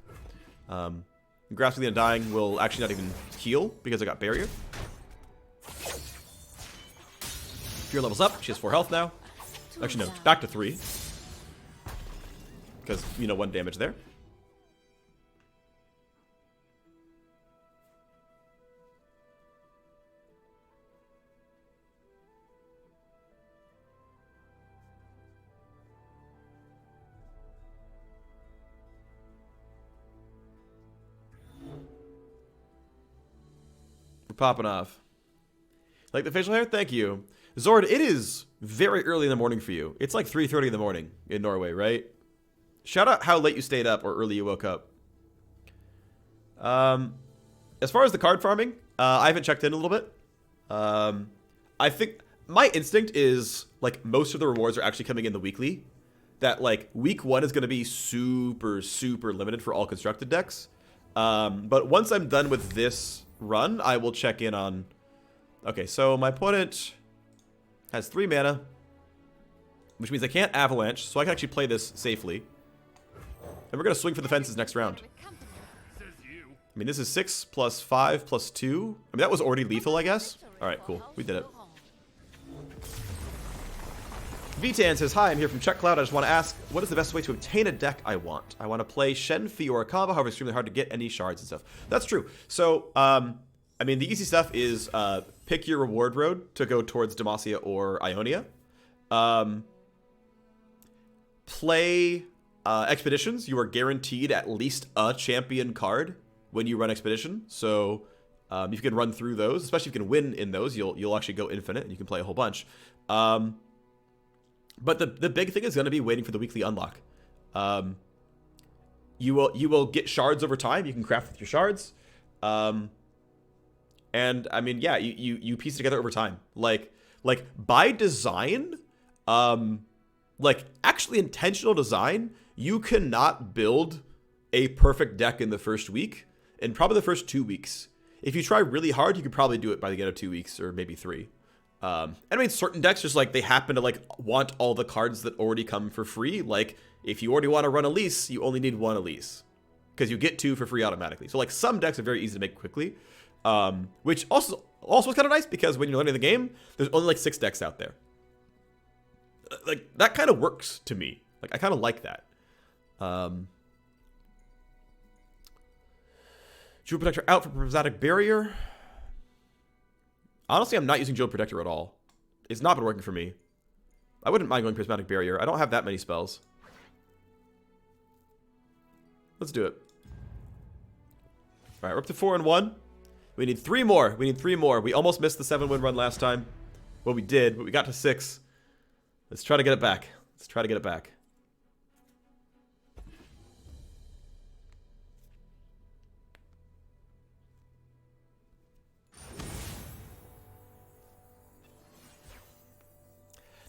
Grasping the Undying will actually not even heal because I got barrier. Fiora levels up. She has 4 health now. Actually, no, back to 3. Because, you know, 1 damage there. We're popping off. Like the facial hair? Thank you. Zord, it is very early in the morning for you. It's like 3:30 in the morning in Norway, right? Shout out how late you stayed up or early you woke up. As far as the card farming, I haven't checked in a little bit. I think my instinct is like most of the rewards are actually coming in the weekly. That like week 1 is going to be super, super limited for all constructed decks. But once I'm done with this run, I will check in on... Okay, so my opponent has 3 mana, which means I can't Avalanche, so I can actually play this safely. And we're going to swing for the fences next round. I mean, this is 6 plus 5 plus 2. I mean, that was already lethal, I guess. Alright, cool. We did it. Vitan says, hi, I'm here from Check Cloud. I just want to ask, what is the best way to obtain a deck I want? I want to play Shen, Fiora combo, however, it's extremely hard to get any shards and stuff. That's true. So, I mean, the easy stuff is pick your reward road to go towards Demacia or Ionia. Play Expeditions. You are guaranteed at least a champion card when you run Expedition. So, if you can run through those, especially if you can win in those, you'll actually go infinite and you can play a whole bunch. But the big thing is going to be waiting for the weekly unlock. You will get shards over time. You can craft with your shards. And I mean, yeah, you piece it together over time. Like by design, like actually intentional design, you cannot build a perfect deck in the first week and probably the first 2 weeks. If you try really hard, you could probably do it by the end of 2 weeks or maybe 3. And I mean, certain decks just like they happen to like want all the cards that already come for free. Like if you already want to run Elise, you only need 1 Elise because you get 2 for free automatically. So like some decks are very easy to make quickly, which also is kind of nice because when you're learning the game, there's only like 6 decks out there. Like that kind of works to me. Like I kind of like that. Jewel Protector out for Prismatic Barrier. Honestly, I'm not using Jewel Protector at all. It's not been working for me. I wouldn't mind going Prismatic Barrier. I don't have that many spells. Let's do it. Alright, we're up to 4 and 1. We need 3 more. We need 3 more. We almost missed the 7-win run last time. Well, we did, but we got to 6. Let's try to get it back. Let's try to get it back.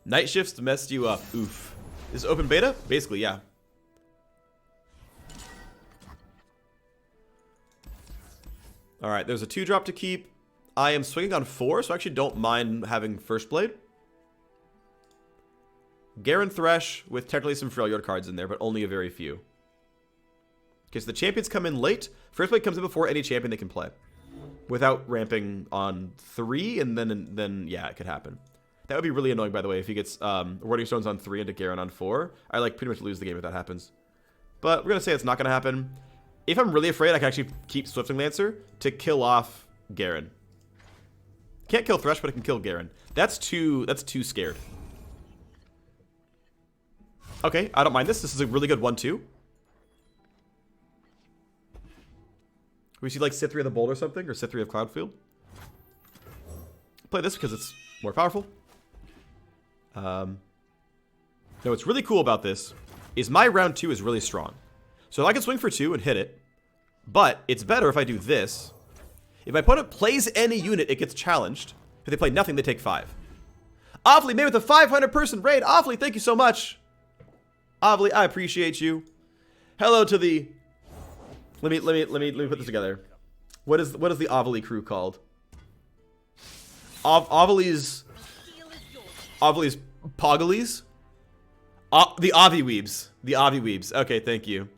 Night shifts messed you up. Oof. Is it open beta? Basically, yeah. Alright, there's a 2-drop to keep. I am swinging on 4, so I actually don't mind having First Blade. Garen Thresh with technically some Freljord cards in there, but only a very few. Okay, so the champions come in late. First Blade comes in before any champion they can play. Without ramping on 3, and then yeah, it could happen. That would be really annoying, by the way, if he gets Warding Stones on 3 into Garen on 4. I like pretty much lose the game if that happens. But we're going to say it's not going to happen. If I'm really afraid, I can actually keep Swiftwing Lancer to kill off Garen. Can't kill Thresh, but I can kill Garen. That's too scared. Okay, I don't mind this. This is a really good 1-2. We see like Sith 3 of the Bolt or something, or Sith 3 of Cloudfield. Play this because it's more powerful. Now what's really cool about this is my round 2 is really strong. So I can swing for 2 and hit it, but it's better if I do this. If my opponent plays any unit, it gets challenged. If they play nothing, they take 5. Ovly made with a 500-person raid. Ovly, thank you so much. Ovly, I appreciate you. Hello to the. Let me put this together. What is the Ovly crew called? Ovly's Poggalies? The Avi Weebs. The Avi Weebs. Okay, thank you.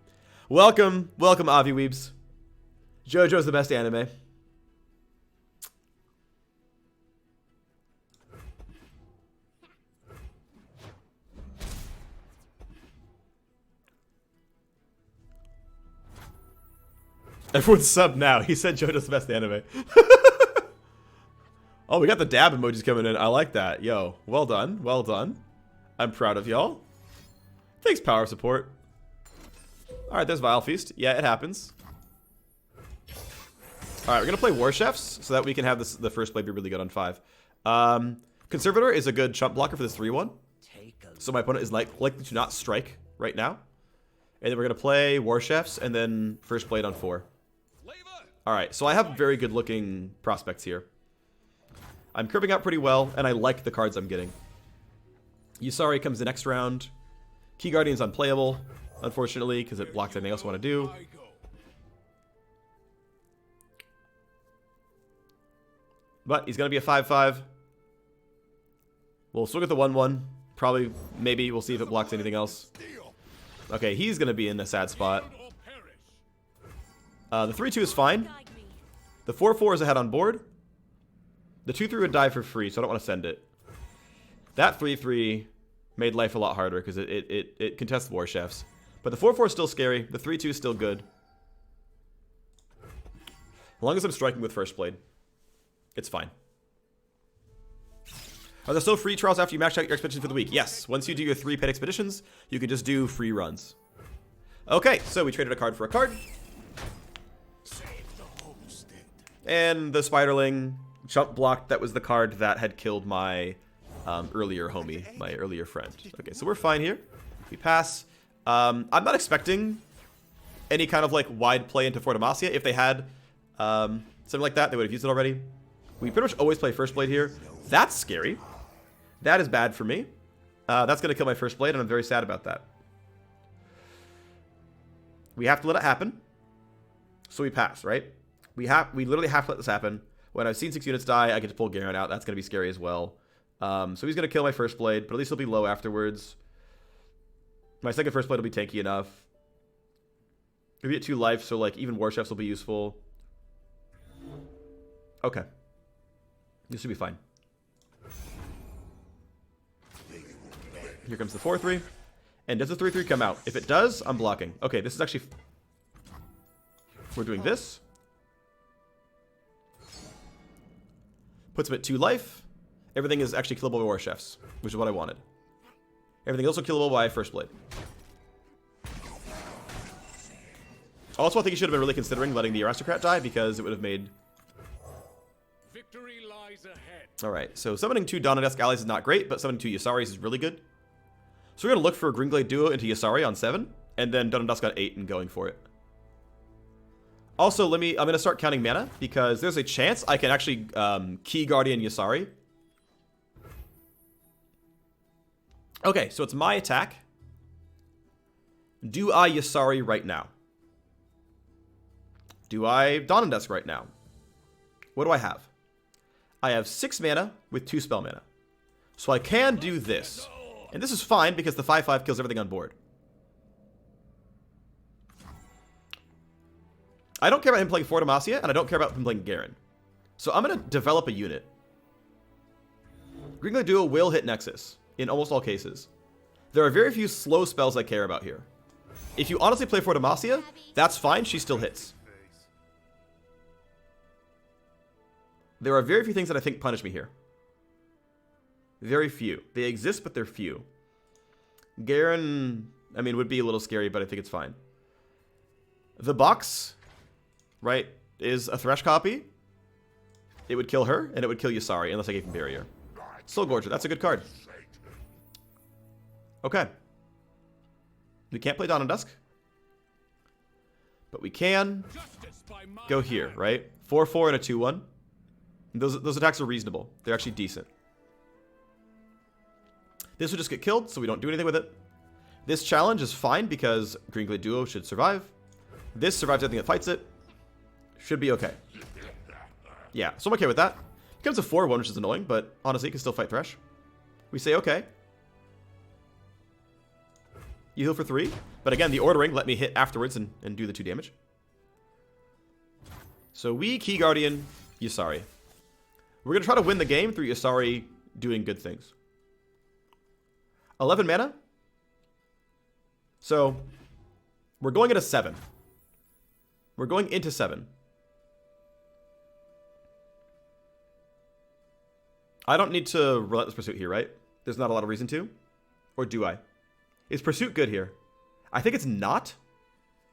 Welcome, Avi Weebs. JoJo's the best anime. Everyone's sub now. He said JoJo's the best anime. Oh, we got the dab emojis coming in. I like that. Yo, well done. Well done. I'm proud of y'all. Thanks, power support. Alright, there's Vile Feast. Yeah, it happens. Alright, we're going to play War Chefs so that we can have the first play be really good on 5. Conservator is a good chump blocker for this 3-1. So my opponent is likely to not strike right now. And then we're going to play War Chefs and then first blade on 4. Alright, so I have very good looking prospects here. I'm curving out pretty well, and I like the cards I'm getting. Yusari comes the next round. Key Guardian's unplayable, unfortunately, because it blocks anything else I want to do. But he's going to be a 5-5. We'll swing at the 1-1. Probably, maybe. We'll see if it blocks anything else. Okay, he's going to be in a sad spot. The 3-2 is fine. The 4-4 is ahead on board. The 2-3 would die for free, so I don't want to send it. That 3-3 Made life a lot harder because it contests War Chefs. But the 4-4 is still scary. The 3-2 is still good. As long as I'm striking with First Blade, it's fine. Are there still free trials after you max out your expeditions for the week? Yes. Once you do your 3 paid expeditions, you can just do free runs. Okay, so we traded a card for a card. And the Spiderling jump blocked. That was the card that had killed my earlier homie, my earlier friend. Okay, so we're fine here. We pass. I'm not expecting any kind of like wide play into Fort Demacia. If they had something like that, they would have used it already. We pretty much always play First Blade here. That's scary. That is bad for me. That's going to kill my First Blade, and I'm very sad about that. We have to let it happen. So we pass, right? We literally have to let this happen. When I've seen 6 units die, I get to pull Garen out. That's going to be scary as well. So he's going to kill my First Blade, but at least he'll be low afterwards. My second First Blade will be tanky enough. If we get 2 life, so like even War Chefs will be useful. Okay. This should be fine. Here comes the 4-3. And does the 3-3 come out? If it does, I'm blocking. Okay, this is actually... We're doing this. Puts him at 2 life. Everything is actually killable by War Chefs, which is what I wanted. Everything else is killable by First Blade. Also, I think you should have been really considering letting the Aristocrat die, because it would have made... Victory lies ahead. Alright, so summoning 2 Donnedesk allies is not great, but summoning 2 Yasaris is really good. So we're going to look for a Greenglade Duo into Yasari on 7, and then Donnedesk on 8 and going for it. Also, I'm going to start counting mana, because there's a chance I can actually Key Guardian Yasari. Okay, so it's my attack. Do I Yasari right now? Do I Donnedesk right now? What do I have? I have 6 mana with 2 spell mana. So I can do this. And this is fine because the 5/5 kills everything on board. I don't care about him playing Fort Demacia, and I don't care about him playing Garen. So I'm going to develop a unit. Greenglade Duo will hit Nexus in almost all cases. There are very few slow spells I care about here. If you honestly play Fort Demacia, that's fine, she still hits. There are very few things that I think punish me here. Very few. They exist, but they're few. Garen, I mean, would be a little scary, but I think it's fine. The box, right, is a Thresh copy. It would kill her, and it would kill Yasari, unless I gave him Barrier. Soul Gorger, that's a good card. Okay. We can't play Donnedesk. But we can go here, right? 4/4 and a 2/1. Those attacks are reasonable. They're actually decent. This would just get killed, so we don't do anything with it. This challenge is fine because Greenglade Duo should survive. This survives everything that fights it. Should be okay. Yeah, so I'm okay with that. It becomes a 4/1, which is annoying, but honestly, it can still fight Thresh. We say okay. You heal for 3. But again, the ordering let me hit afterwards and do the 2 damage. So we Key Guardian Yasari. We're going to try to win the game through Yasari doing good things. 11 mana. So we're going into 7. We're going into 7. I don't need to Relentless Pursuit here, right? There's not a lot of reason to. Or do I? Is Pursuit good here? I think it's not.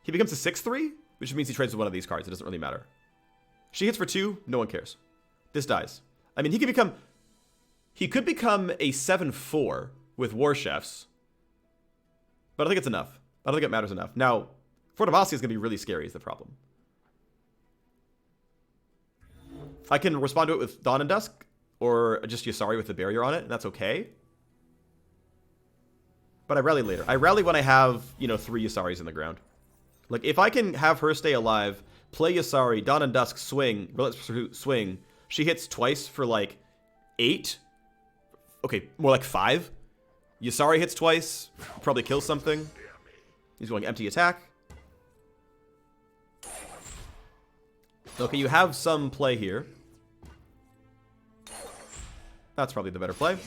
He becomes a 6/3, which means he trades with one of these cards. It doesn't really matter. She hits for 2. No one cares. This dies. I mean, he could become a 7/4 with War Chefs. But I think it's enough. I don't think it matters enough. Now, Fort Demacia is going to be really scary is the problem. I can respond to it with Dawn and Dusk, or just Yasari with the barrier on it, and that's okay. But I rally later. I rally when I have, 3 Yasaris in the ground. Like, if I can have her stay alive, play Yasari, Dawn and Dusk, swing, Relentless Pursuit, swing. She hits twice for, 8. Okay, more like 5. Yasari hits twice, probably kills something. He's going empty attack. Okay, you have some play here. That's probably the better play.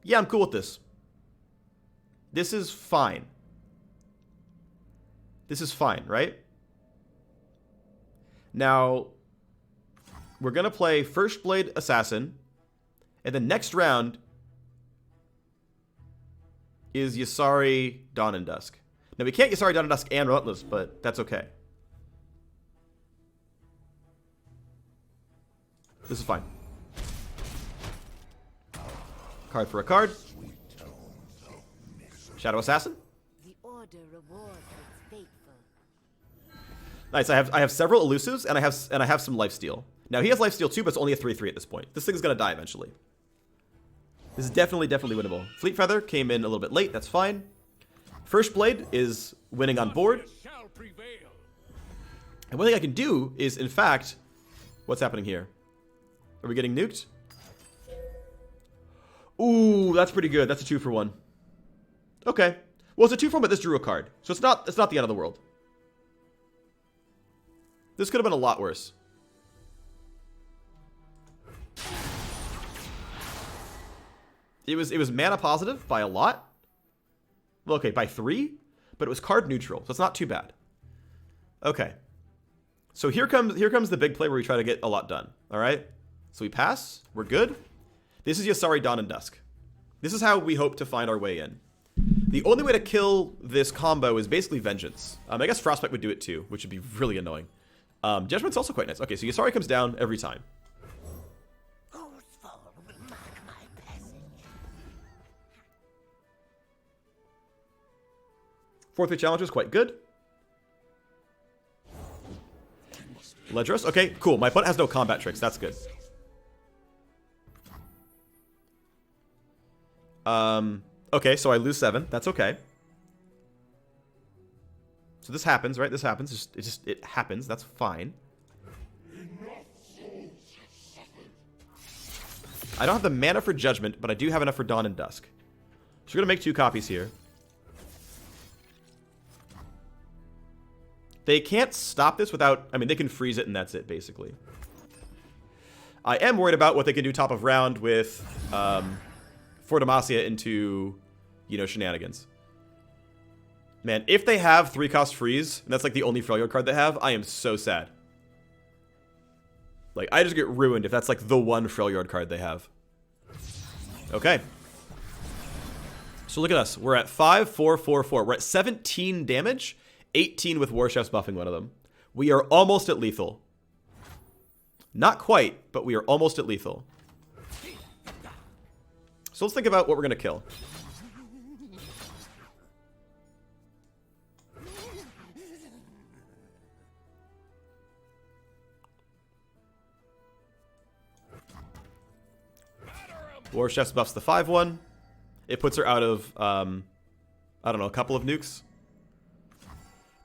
Yeah, I'm cool with this. This is fine. This is fine, right? Now, we're going to play First Blade Assassin. And then next round is Yasari Dawn and Dusk. Now, we can't Yasari Dawn and Dusk and Relentless, but that's okay. This is fine. Card for a card. Shadow Assassin. The order rewards its faithful. Nice. I have several elusives and I have some lifesteal. Now he has lifesteal too, but it's only a 3/3 at this point. This thing's gonna die eventually. This is definitely winnable. Fleet Feather came in a little bit late. That's fine. First Blade is winning on board. Shall prevail. And one thing I can do is, in fact, what's happening here? Are we getting nuked? Ooh, that's pretty good. That's a 2-for-1. Okay. Well, it's a 2-for-1, but this drew a card, so it's not the end of the world. This could have been a lot worse. It was mana positive by a lot. Well, okay, by 3, but it was card neutral, so it's not too bad. Okay. So here comes the big play where we try to get a lot done. All right. So we pass. We're good. This is Yasari Dawn and Dusk. This is how we hope to find our way in. The only way to kill this combo is basically Vengeance. I guess Frostbite would do it too, which would be really annoying. Judgment's also quite nice. Okay, so Yasari comes down every time. Whose fall will mark my passage? 4/3 challenge is quite good. Ledros. Okay, cool. My opponent has no combat tricks. That's good. Okay, so I lose 7. That's okay. So this happens, right? This happens. It happens. That's fine. I don't have the mana for Judgment, but I do have enough for Dawn and Dusk. So we're gonna make 2 copies here. They can't stop this without... I mean, they can freeze it and that's it, basically. I am worried about what they can do top of round with For Demacia into, you know, shenanigans. Man, if they have 3-cost freeze, and that's like the only Freljord card they have, I am so sad. Like, I just get ruined if that's like the one Freljord card they have. Okay. So look at us. We're at 5, 4, 4, 4. We're at 17 damage, 18 with War Chefs buffing one of them. We are almost at lethal. Not quite, but we are almost at lethal. So let's think about what we're going to kill. War Chefs buffs the 5/1. It puts her out of, I don't know, a couple of nukes.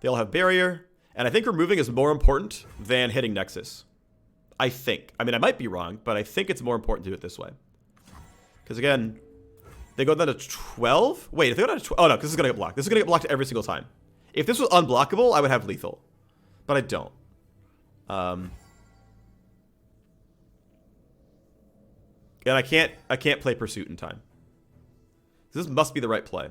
They all have barrier. And I think removing is more important than hitting Nexus. I think. I mean, I might be wrong, but I think it's more important to do it this way. Because again, they go down to 12. Wait, if they go down to 12. Oh no, because this is going to get blocked. This is going to get blocked every single time. If this was unblockable, I would have lethal. But I don't. And I can't play Pursuit in time. This must be the right play.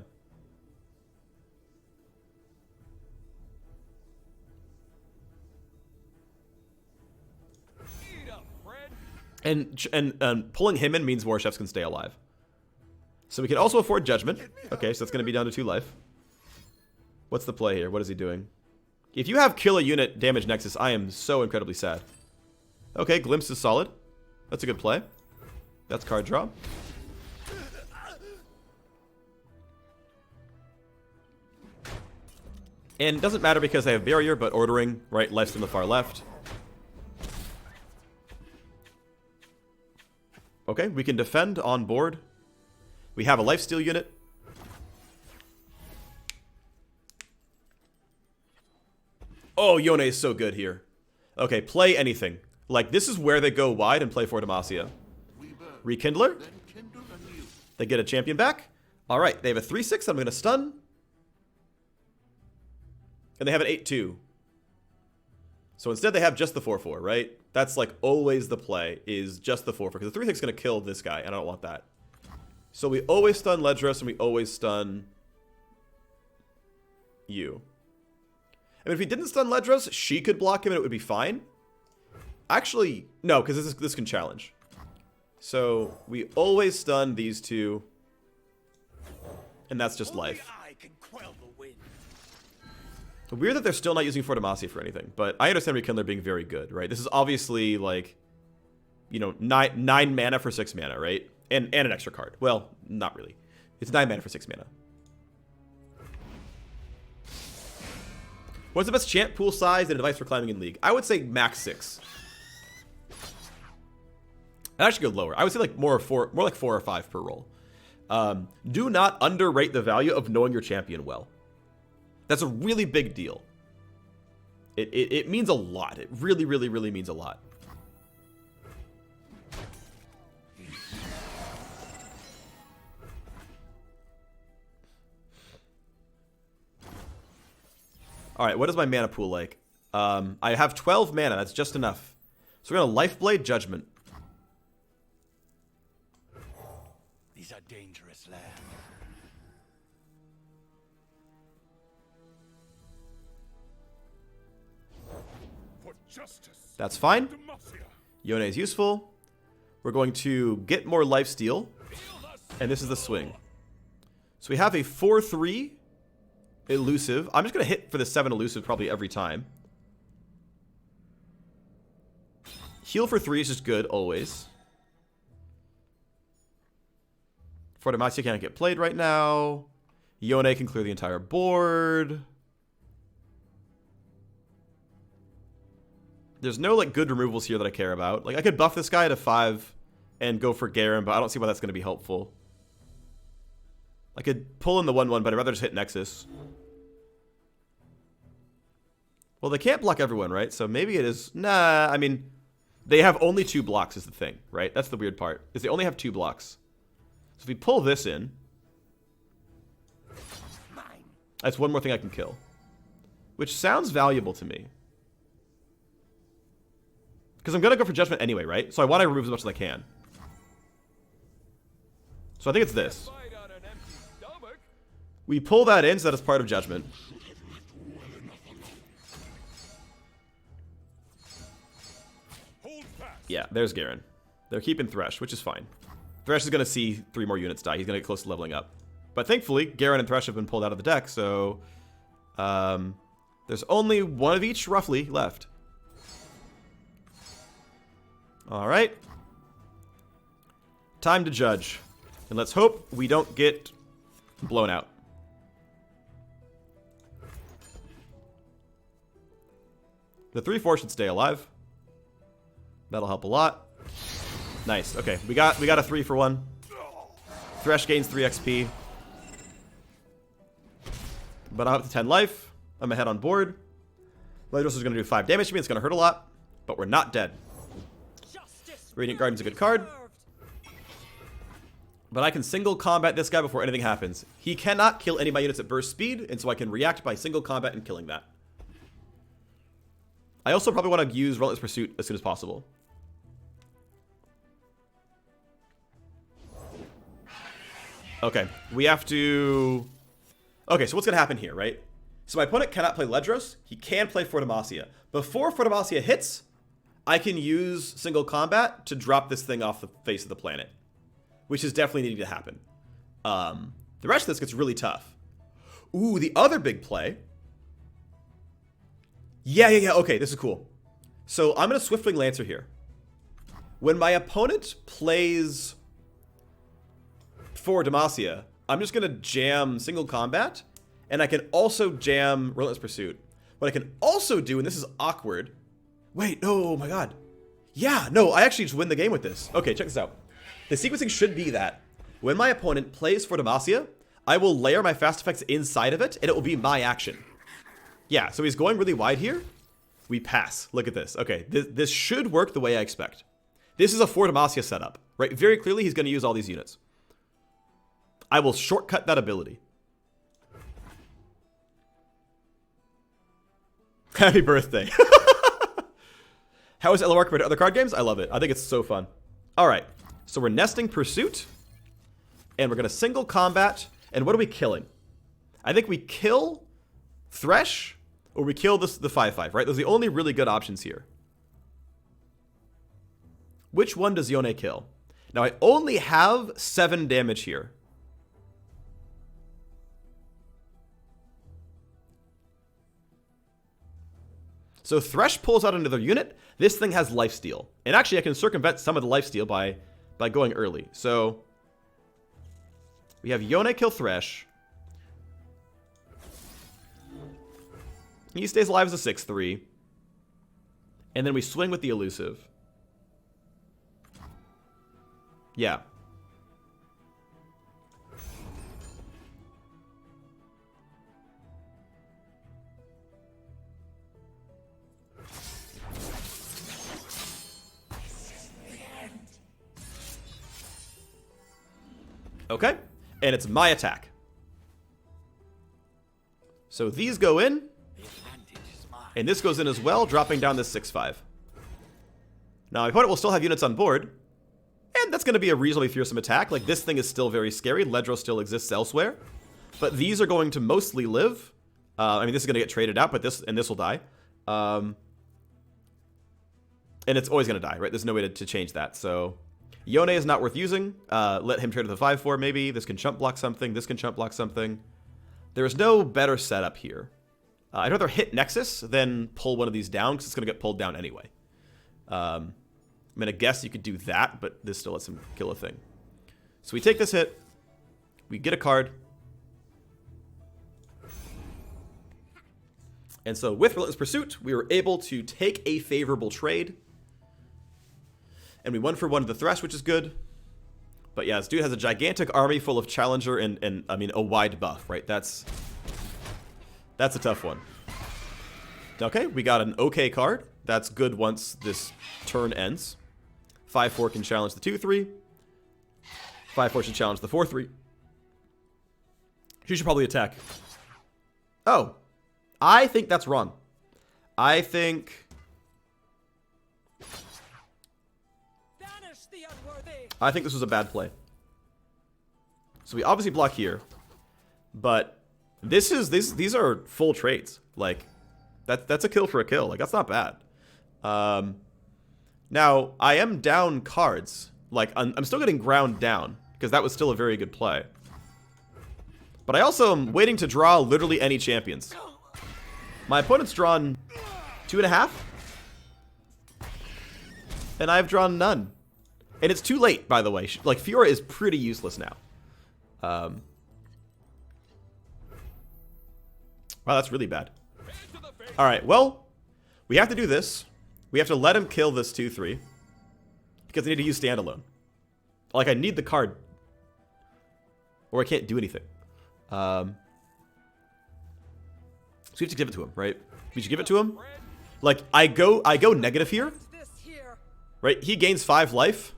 Eat up, Fred. And pulling him in means War Chefs can stay alive. So we can also afford Judgment. Okay, so that's going to be down to 2 life. What's the play here? What is he doing? If you have kill a unit damage Nexus, I am so incredibly sad. Okay, Glimpse is solid. That's a good play. That's card draw. And it doesn't matter because they have barrier, but ordering, right, life's in the far left. Okay, we can defend on board. We have a lifesteal unit. Oh, Yone is so good here. Okay, play anything. Like, this is where they go wide and play for Demacia. Rekindler. They get a champion back. All right, they have a 3/6 I'm going to stun. And they have an 8/2. So instead they have just the 4/4, right? That's like always the play, is just the 4/4. Because the 3/6 is going to kill this guy, and I don't want that. So we always stun Ledros, and we always stun you. I mean, if he didn't stun Ledros, she could block him and it would be fine. Actually, no, because this can challenge. So we always stun these two, and that's just life. I can quell the wind. Weird that they're still not using Fortimacia for anything, but I understand Rekindler being very good, right? This is obviously like, you know, 9 mana for 6 mana, right? And an extra card. Well, not really. It's 9 mana for 6 mana. What's the best chant pool size and advice for climbing in League? I would say max 6. I'd actually go lower. I would say like more like 4 or 5 per roll. Do not underrate the value of knowing your champion well. That's a really big deal. It means a lot. It really, really, really means a lot. All right, what is my mana pool like? I have 12 mana. That's just enough. So we're going to Lifeblade Judgment. These are dangerous lands. For justice. That's fine. Demacia. Yone is useful. We're going to get more lifesteal. And this is the swing. So we have a 4/3 elusive. I'm just going to hit for the 7 elusive probably every time. Heal for 3 is just good, always. Fortimacia can't get played right now. Yone can clear the entire board. There's no, like, good removals here that I care about. Like, I could buff this guy to 5 and go for Garen, but I don't see why that's going to be helpful. I could pull in the 1/1, but I'd rather just hit Nexus. Well, they can't block everyone, right? So maybe it is... Nah, I mean, they have only 2 blocks is the thing, right? That's the weird part, is they only have 2 blocks. So if we pull this in... That's one more thing I can kill. Which sounds valuable to me. Because I'm going to go for Judgment anyway, right? So I want to remove as much as I can. So I think it's this. We pull that in so that it's part of Judgment. Yeah, there's Garen. They're keeping Thresh, which is fine. Thresh is going to see 3 more units die. He's going to get close to leveling up. But thankfully, Garen and Thresh have been pulled out of the deck, so... there's only one of each, roughly, left. Alright. Time to judge. And let's hope we don't get blown out. The 3/4 should stay alive. That'll help a lot. Nice. Okay, we got a 3 for 1. Thresh gains 3 XP. But I'm up to 10 life. I'm ahead on board. Ledros is going to do 5 damage to me. It's going to hurt a lot. But we're not dead. Radiant Guardian's a good card. But I can single combat this guy before anything happens. He cannot kill any of my units at burst speed, and so I can react by single combat and killing that. I also probably want to use Relentless Pursuit as soon as possible. Okay, we have to... Okay, so what's going to happen here, right? So my opponent cannot play Ledros. He can play Fortimacia. Before Fortimacia hits, I can use single combat to drop this thing off the face of the planet. Which is definitely needing to happen. The rest of this gets really tough. Ooh, the other big play. Yeah, okay, this is cool. So I'm going to Swiftwing Lancer here. When my opponent plays for Demacia, I'm just going to jam single combat, and I can also jam Relentless Pursuit. What I can also do, and this is awkward... Wait, no, oh my god. Yeah, no, I actually just win the game with this. Okay, check this out. The sequencing should be that when my opponent plays for Demacia, I will layer my fast effects inside of it, and it will be my action. Yeah, so he's going really wide here. We pass. Look at this. Okay, this should work the way I expect. This is a for Demacia setup, right? Very clearly, he's going to use all these units. I will shortcut that ability. Happy birthday. How is LOR compared to other card games? I love it. I think it's so fun. All right. So we're nesting Pursuit. And we're going to single combat. And what are we killing? I think we kill Thresh or we kill the 5/5, right? Those are the only really good options here. Which one does Yone kill? Now, I only have 7 damage here. So Thresh pulls out another unit. This thing has lifesteal. And actually, I can circumvent some of the lifesteal by going early. So we have Yone kill Thresh. He stays alive as a 6/3. And then we swing with the elusive. Yeah. Okay. And it's my attack. So these go in. And this goes in as well, dropping down this 6/5. Now, my opponent will still have units on board. And that's going to be a reasonably fearsome attack. Like, this thing is still very scary. Ledros still exists elsewhere. But these are going to mostly live. I mean, this is going to get traded out, but this will die. And it's always going to die, right? There's no way to change that. So, Yone is not worth using. Let him trade with a 5/4, maybe. This can chump block something. This can chump block something. There is no better setup here. I'd rather hit Nexus than pull one of these down, because it's going to get pulled down anyway. I'm going to guess you could do that, but this still lets him kill a thing. So we take this hit. We get a card. And so with Relentless Pursuit, we were able to take a favorable trade. And we won for one of the Thresh, which is good. But yeah, this dude has a gigantic army full of Challenger and I mean, a wide buff, right? That's a tough one. Okay, we got an okay card. That's good once this turn ends. 5/4 can challenge the 2/3. 5/4 should challenge the 4/3. She should probably attack. Oh, I think that's wrong. I think this was a bad play. So we obviously block here, but these are full trades. Like that's a kill for a kill. Like that's not bad. Now I am down cards. Like I'm still getting ground down because that was still a very good play. But I also am waiting to draw literally any champions. My opponent's drawn 2.5, and I've drawn none. And it's too late, by the way. Like Fiora is pretty useless now. Wow, that's really bad. All right, well, we have to do this. We have to let him kill this 2/3 because I need to use standalone. Like I need the card, or I can't do anything. So we have to give it to him, right? We should give it to him. Like I go negative here, right? He gains 5 life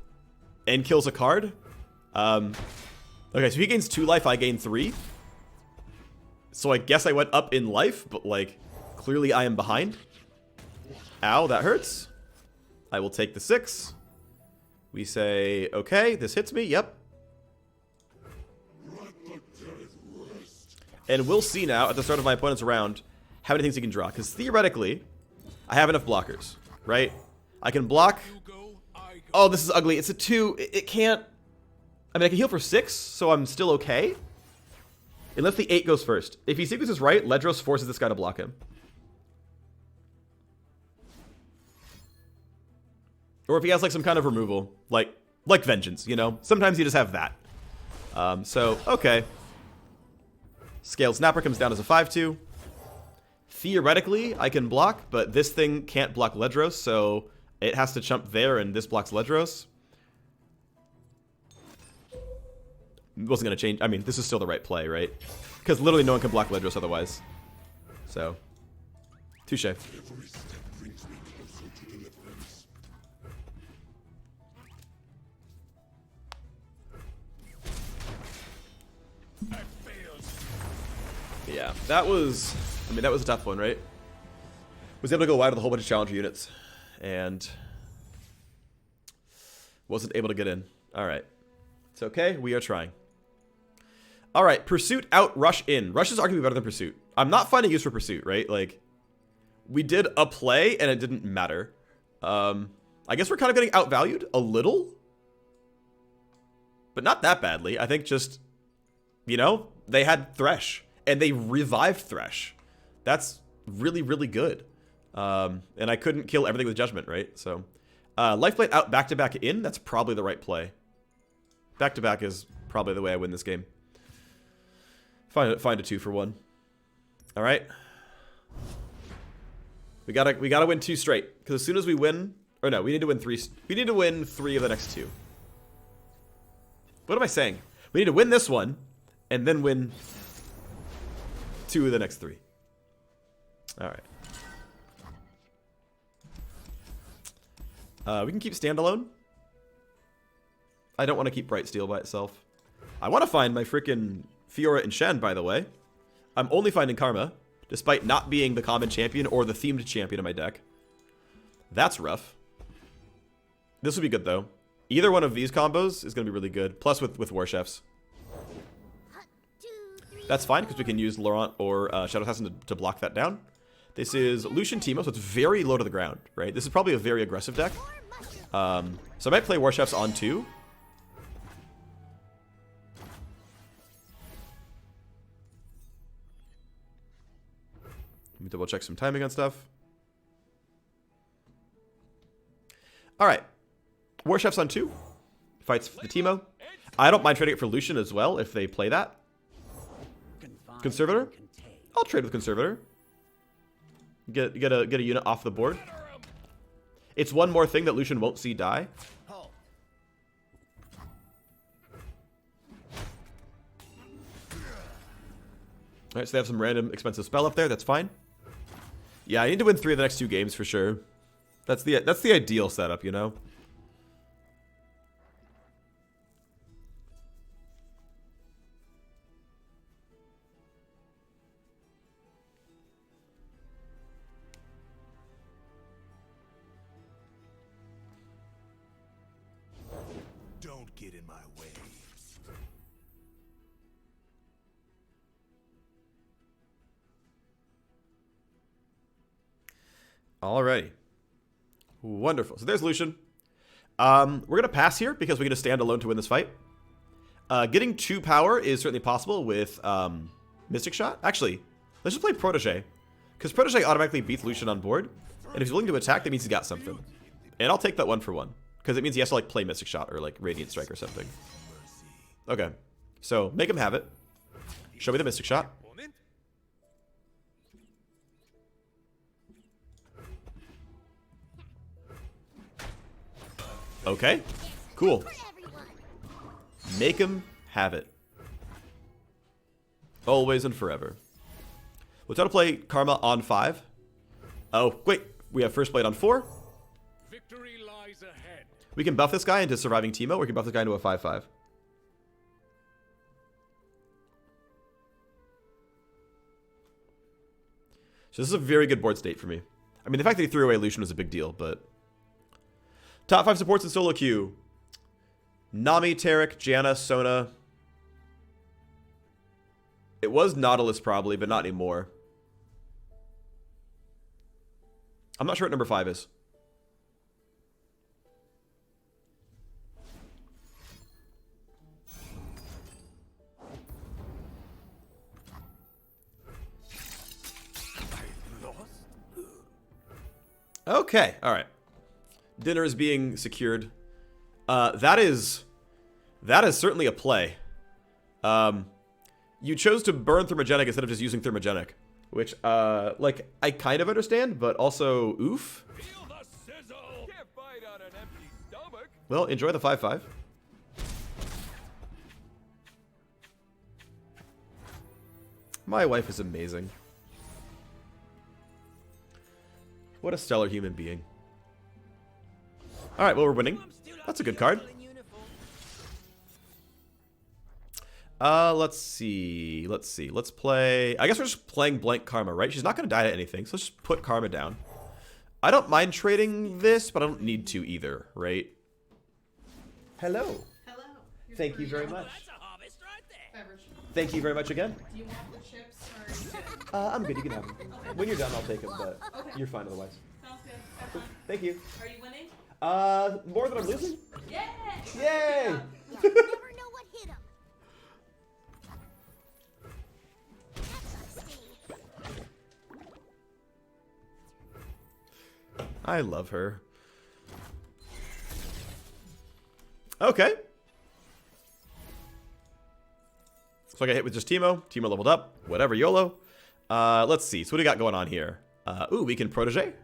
and kills a card. Okay, so he gains 2 life. I gain 3. So I guess I went up in life, but like clearly I am behind. Ow, that hurts. I will take the 6. We say, okay, this hits me. Yep. And we'll see now at the start of my opponent's round how many things he can draw. Because theoretically, I have enough blockers, right? I can block. Oh, this is ugly. It's a 2. It can't. I mean, I can heal for 6, so I'm still okay. Unless the 8 goes first. If he sequences right, Ledros forces this guy to block him. Or if he has like some kind of removal, like Vengeance, you know? Sometimes you just have that. So, okay. Scaled Snapper comes down as a 5/2. Theoretically, I can block, but this thing can't block Ledros, so it has to jump there, and this blocks Ledros. It wasn't going to change. I mean, this is still the right play, right? Because literally no one can block Ledros otherwise. So, touche. Yeah, that was, I mean, that was a tough one, right? Was able to go wide with a whole bunch of Challenger units. And wasn't able to get in. All right. It's okay. We are trying. All right. Pursuit out, rush in. Rush is arguably better than pursuit. I'm not finding use for pursuit, right? Like, we did a play and it didn't matter. I guess we're kind of getting outvalued a little. But not that badly. I think just, you know, they had Thresh. And they revived Thresh. That's really, really good. And I couldn't kill everything with Judgment, right? So, Lifeblade out, back-to-back in. That's probably the right play. Back-to-back is probably the way I win this game. Find a 2-for-1. All right. We gotta win 2 straight. Because as soon as we win, or no, we need to win 3. We need to win 3 of the next 2. What am I saying? We need to win this one, and then win 2 of the next 3. All right. We can keep standalone. I don't want to keep Bright Steel by itself. I want to find my freaking Fiora and Shen, by the way. I'm only finding Karma, despite not being the common champion or the themed champion in my deck. That's rough. This would be good, though. Either one of these combos is going to be really good. Plus with War Chefs. That's fine, because we can use Laurent or Shadow Assassin to block that down. This is Lucian Teemo, so it's very low to the ground, right? This is probably a very aggressive deck. So I might play War Chefs on 2. Let me double check some timing on stuff. Alright. War Chefs on 2. Fights the Teemo. I don't mind trading it for Lucian as well if they play that. Conservator? I'll trade with Conservator. Get a unit off the board. It's one more thing that Lucian won't see die. Alright, so they have some random expensive spell up there. That's fine. Yeah, I need to win 3 of the next 2 games for sure. That's the ideal setup, you know? Don't get in my way. Alrighty. Wonderful. So there's Lucian. We're going to pass here because we're going to stand alone to win this fight. Getting 2 power is certainly possible with Mystic Shot. Actually, let's just play Protege. Because Protege automatically beats Lucian on board. And if he's willing to attack, that means he's got something. And I'll take that 1-for-1. Because it means he has to like play Mystic Shot or like Radiant Strike or something. Okay. So make him have it. Show me the Mystic Shot. Okay. Cool. Make him have it. Always and forever. Let's try to play Karma on 5. Oh, wait. We have First Blade on 4. Victory lies ahead. We can buff this guy into surviving Teemo, or we can buff this guy into a 5/5. So this is a very good board state for me. I mean, the fact that he threw away Lucian was a big deal, but... Top 5 supports in solo queue. Nami, Taric, Janna, Sona. It was Nautilus probably, but not anymore. I'm not sure what number 5 is. Okay, alright. Dinner is being secured. That is certainly a play. You chose to burn Thermogenic instead of just using Thermogenic. Which, like, I kind of understand, but also, oof. Feel the sizzle. Can't fight on an empty stomach. Well, enjoy the 5/5. My wife is amazing. What a stellar human being. Alright, well, we're winning. That's a good card. Let's see. Let's play... I guess we're just playing blank Karma, right? She's not going to die to anything, so let's just put Karma down. I don't mind trading this, but I don't need to either, right? Hello. Hello. Here's Thank you for very much. That's a harvest right there. Beverage. Thank you very much again. Do you want the chips or are you good? I'm good. You can have them. When you're done, I'll take them, but you're fine otherwise. Sounds good. Have fun. Thank you. Are you winning? More than I'm losing? Yay! Yay! You never know what hit him. That's not speed. I love her. Okay. So I got hit with just Teemo. Teemo leveled up. Whatever, YOLO. Let's see. So what do we got going on here? Ooh, we can Protege.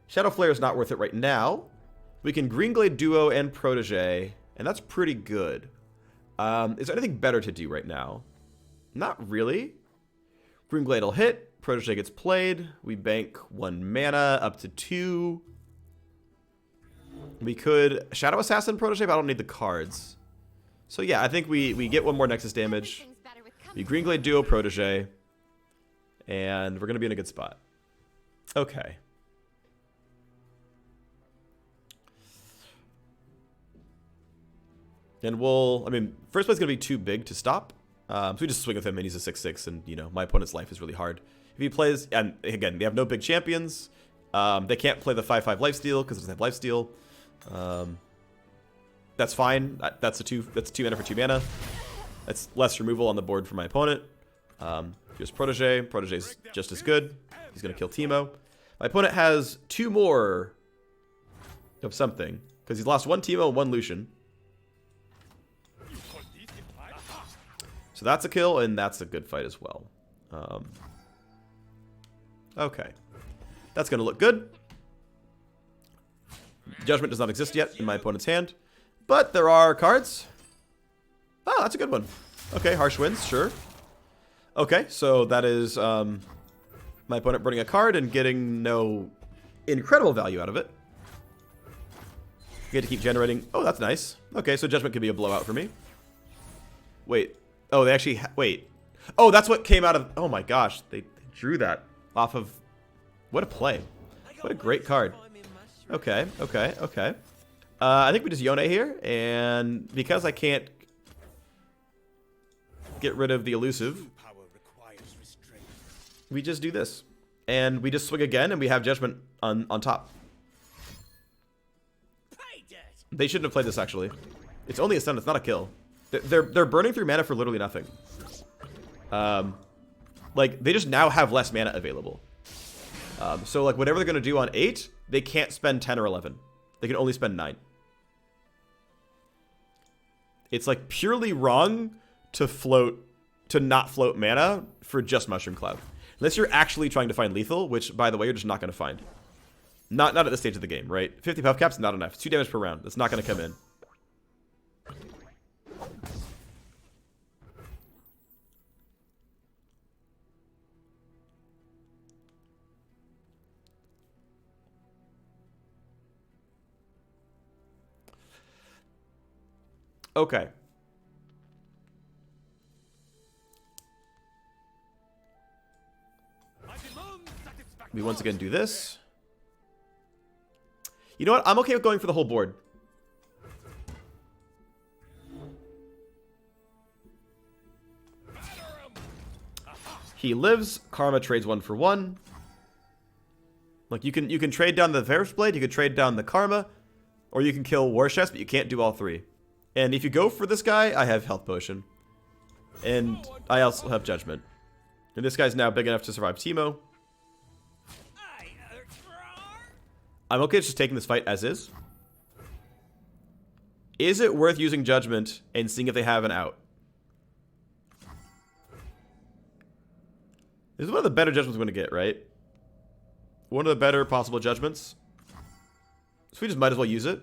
Shadow Flare is not worth it right now. We can Green Glade Duo and Protege, and that's pretty good. Is there anything better to do right now? Not really. Green Glade will hit. Protege gets played. We bank 1 mana up to 2. We could Shadow Assassin Protege, but I don't need the cards. So yeah, I think we get 1 more Nexus damage. Everything's better with We company. Green Glade Duo Protege. And we're going to be in a good spot. Okay. And we'll, I mean, first play's going to be too big to stop. So we just swing with him and he's a 6/6 and, you know, my opponent's life is really hard. If he plays, and again, they have no big champions. They can't play the 5/5 lifesteal because it doesn't have lifesteal. That's fine. That's 2 mana for 2 mana. That's less removal on the board for my opponent. Here's Protege. Protege's just as good. He's going to kill Teemo. My opponent has 2 more of something because he's lost 1 Teemo and 1 Lucian. So that's a kill, and that's a good fight as well. Okay. That's going to look good. Judgment does not exist yet in my opponent's hand, but there are cards. Oh, that's a good one. Okay, Harsh Winds, sure. Okay, so that is my opponent burning a card and getting no incredible value out of it. You get to keep generating. Oh, that's nice. Okay, so Judgment could be a blowout for me. Wait. Oh, they actually... wait. Oh, that's what came out of... oh my gosh, they drew that off of... what a play. What a great card. Okay, okay, okay. I think we just Yone here, and because I can't get rid of the elusive, Power requires restraint. we just do this. And we just swing again, and we have Judgment on top. Pay dirt. They shouldn't have played this, actually. It's only a stun, it's not a kill. They're burning through mana for literally nothing. Like, they just now have less mana available. So, like, whatever they're going to do on 8, they can't spend 10 or 11. They can only spend 9. It's, like, purely wrong to not float mana for just Mushroom Cloud. Unless you're actually trying to find lethal, which, by the way, you're just not going to find. Not at this stage of the game, right? 50 puff caps, not enough. It's 2 damage per round. That's not going to come in. Okay. We once again do this. You know what? I'm okay with going for the whole board. He lives. Karma trades 1 for 1. Like, you can trade down the Ferris Blade, you can trade down the Karma, or you can kill War Chest, but you can't do all 3. And if you go for this guy, I have Health Potion. And I also have Judgment. And this guy's now big enough to survive Teemo. I'm okay just taking this fight as is. Is it worth using Judgment and seeing if they have an out? This is one of the better Judgments we're going to get, right? One of the better possible Judgments. So we just might as well use it.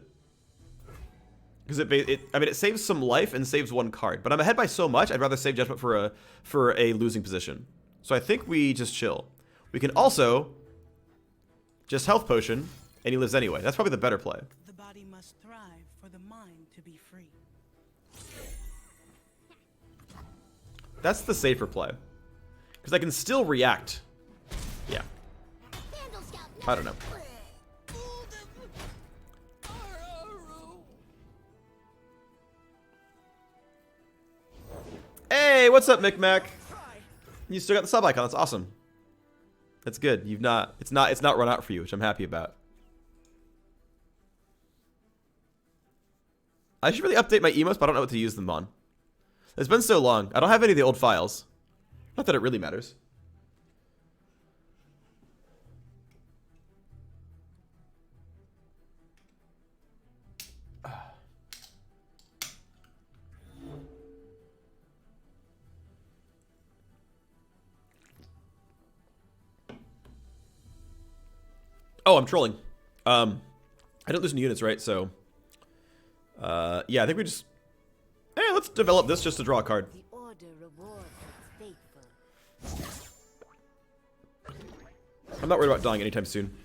Because it saves some life and saves 1 card. But I'm ahead by so much, I'd rather save Judgment for a losing position. So I think we just chill. We can also just Health Potion, and he lives anyway. That's probably the better play. The body must thrive for the mind to be free. That's the safer play. Because I can still react. Yeah. Vandal Scout I don't know. Hey, what's up, Micmac? You still got the sub icon. That's awesome. That's good. You've not. It's not run out for you, which I'm happy about. I should really update my emotes, but I don't know what to use them on. It's been so long. I don't have any of the old files. Not that it really matters. Oh, I'm trolling. I didn't lose any units, right? So, yeah, I think we just... Hey, let's develop this just to draw a card. The order rewards its faithful. I'm not worried about dying anytime soon.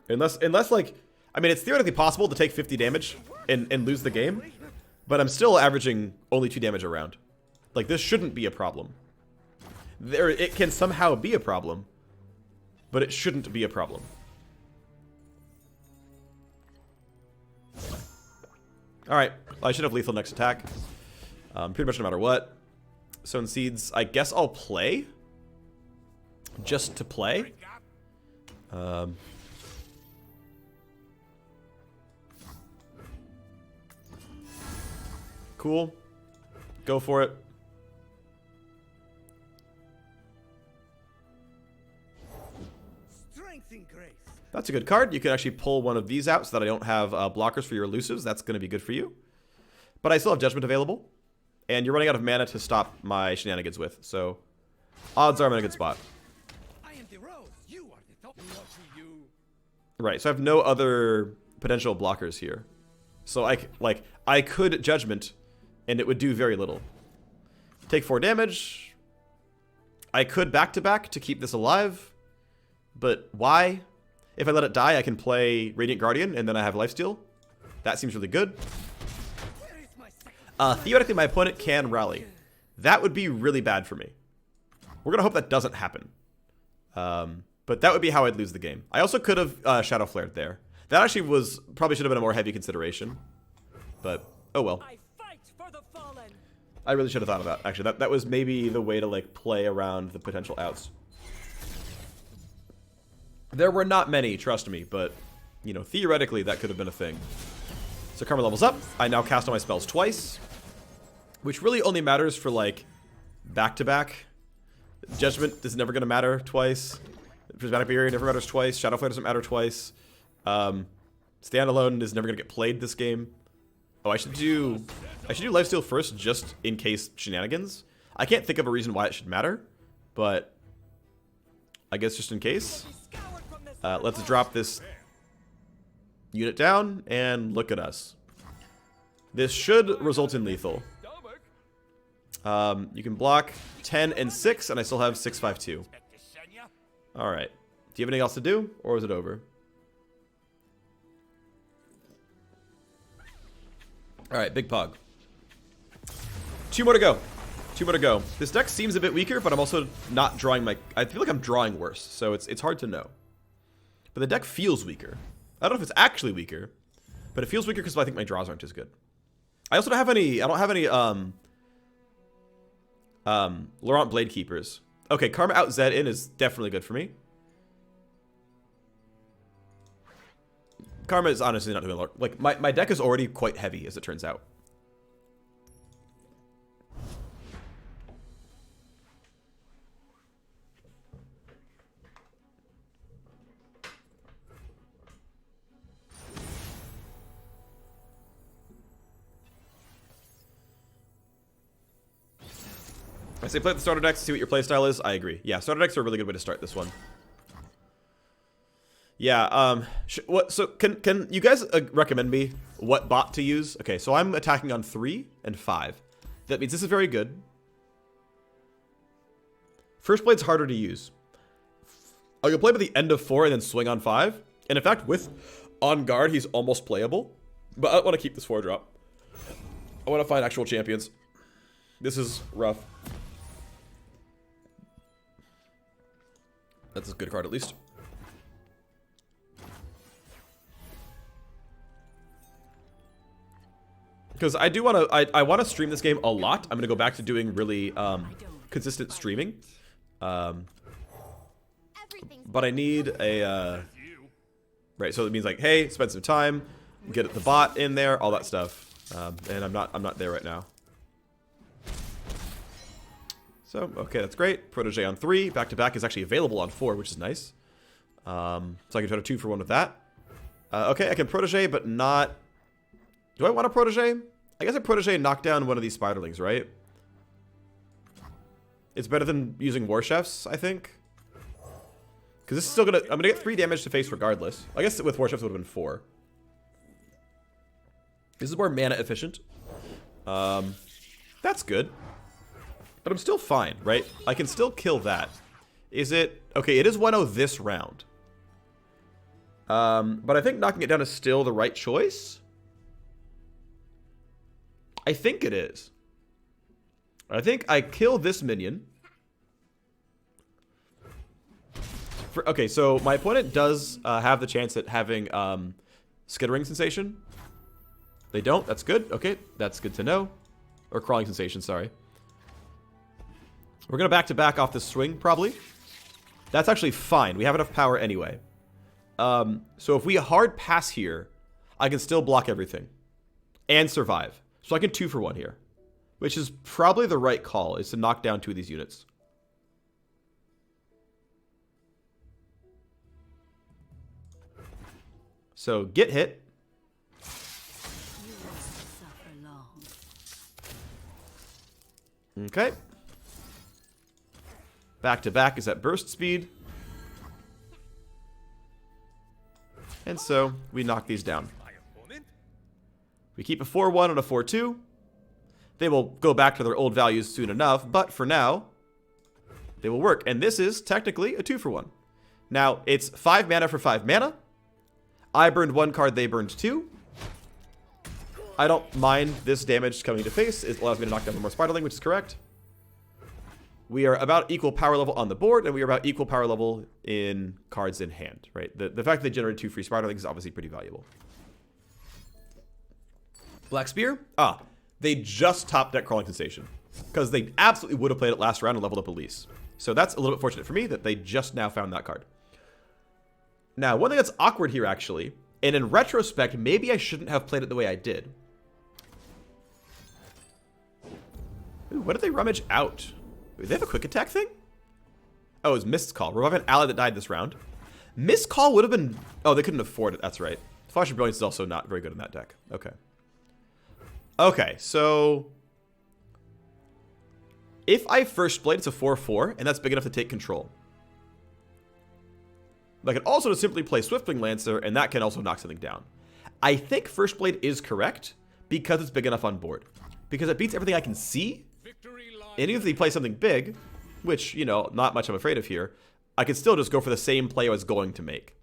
Unless like... I mean, it's theoretically possible to take 50 damage and lose the game. But I'm still averaging only 2 damage a round. Like, this shouldn't be a problem. It can somehow be a problem. But it shouldn't be a problem. Alright, well, I should have lethal next attack. Pretty much no matter what. Sown Seeds, I guess I'll play. Just to play. Cool. Go for it. Strength and grace. That's a good card. You can actually pull one of these out so that I don't have blockers for your elusives. That's going to be good for you. But I still have Judgment available. And you're running out of mana to stop my shenanigans with. So, odds are I'm in a good spot. I am the rose. You are the top. You. Right, so I have no other potential blockers here. So I could Judgment, and it would do very little. Take 4 damage. I could back-to-back to keep this alive. But why? If I let it die, I can play Radiant Guardian, and then I have lifesteal. That seems really good. Theoretically, my opponent can rally. That would be really bad for me. We're going to hope that doesn't happen. But that would be how I'd lose the game. I also could have Shadow Flared there. That actually probably should have been a more heavy consideration. But, oh well. I fight for the fallen. I really should have thought of that. Actually, that was maybe the way to like play around the potential outs. There were not many, trust me, but, you know, theoretically that could have been a thing. So Karma levels up. I now cast all my spells twice, which really only matters for, like, back-to-back. Judgment is never going to matter twice. Prismatic Barrier never matters twice. Shadow Flare doesn't matter twice. Standalone is never going to get played this game. Oh, I should do Lifesteal first just in case shenanigans. I can't think of a reason why it should matter, but I guess just in case. Let's drop this unit down, and look at us. This should result in lethal. You can block 10 and 6, and I still have 6, 5, 2. Alright. Do you have anything else to do, or is it over? Alright, Big Pog. 2 more to go. 2 more to go. This deck seems a bit weaker, but I'm also not drawing my... I feel like I'm drawing worse, so it's hard to know. But the deck feels weaker. I don't know if it's actually weaker, but it feels weaker because I think my draws aren't as good. I also don't have any... I don't have any, Laurent Blade Keepers. Okay, Karma out Zed in is definitely good for me. Karma is honestly not doing a lot. Like, my deck is already quite heavy, as it turns out. I say play the starter decks to see what your playstyle is. I agree. Yeah, starter decks are a really good way to start this one. Yeah, so can you guys recommend me what bot to use? Okay, so I'm attacking on 3 and 5. That means this is very good. First Blade's harder to use. I can play by the end of 4 and then swing on 5. And in fact, with On Guard, he's almost playable. But I don't want to keep this 4-drop. I want to find actual champions. This is rough. That's a good card, at least. Because I do want to, I want to stream this game a lot. I'm going to go back to doing really consistent streaming. Everything's But I need a, right, so it means like, hey, spend some time, get the bot in there, all that stuff. And I'm not there right now. So, okay, that's great. Protege on 3, back-to-back is actually available on 4, which is nice. So I can try to 2 for 1 with that. Okay, I can Protege, but not... Do I want a Protege? I guess a Protege and knock down one of these Spiderlings, right? It's better than using War Chefs, I think. Because this is still gonna... I'm gonna get 3 damage to face regardless. I guess with War Chefs it would have been 4. This is more mana efficient. That's good. But I'm still fine, right? I can still kill that. Is it... Okay, it is 1-0 this round. But I think knocking it down is still the right choice. I think it is. I think I kill this minion. Okay, so my opponent does have the chance at having skittering sensation. They don't. That's good. Okay, that's good to know. Or crawling sensation, sorry. We're going to back-to-back off this swing, probably. That's actually fine. We have enough power anyway. So if we hard pass here, I can still block everything. And survive. So I can 2 for 1 here. Which is probably the right call, is to knock down 2 of these units. So get hit. Okay. Back-to-back is at burst speed. And so, we knock these down. We keep a 4-1 and a 4-2. They will go back to their old values soon enough, but for now, they will work. And this is technically a 2 for 1. Now, it's 5 mana for 5 mana. I burned 1 card, they burned 2. I don't mind this damage coming to face. It allows me to knock down one more Spiderling, which is correct. We are about equal power level on the board, and we are about equal power level in cards in hand, right? The fact that they generated 2 free Spiderlings is obviously pretty valuable. Black Spear? Ah, they just topped deck Crawling Sensation. Because they absolutely would have played it last round and leveled up Elise. So that's a little bit fortunate for me that they just now found that card. Now, one thing that's awkward here, actually, and in retrospect, maybe I shouldn't have played it the way I did. Ooh, what did they rummage out? Wait, they have a quick attack thing? Oh, it was Mist's Call. Revive an ally that died this round. Mist's Call would have been... Oh, they couldn't afford it. That's right. Flash of Brilliance is also not very good in that deck. Okay. Okay, so... If I First Blade, it's a 4-4, and that's big enough to take control. I can also just simply play Swiftwing Lancer, and that can also knock something down. I think First Blade is correct, because it's big enough on board. Because it beats everything I can see. And even if they play something big, which, you know, not much I'm afraid of here, I could still just go for the same play I was going to make.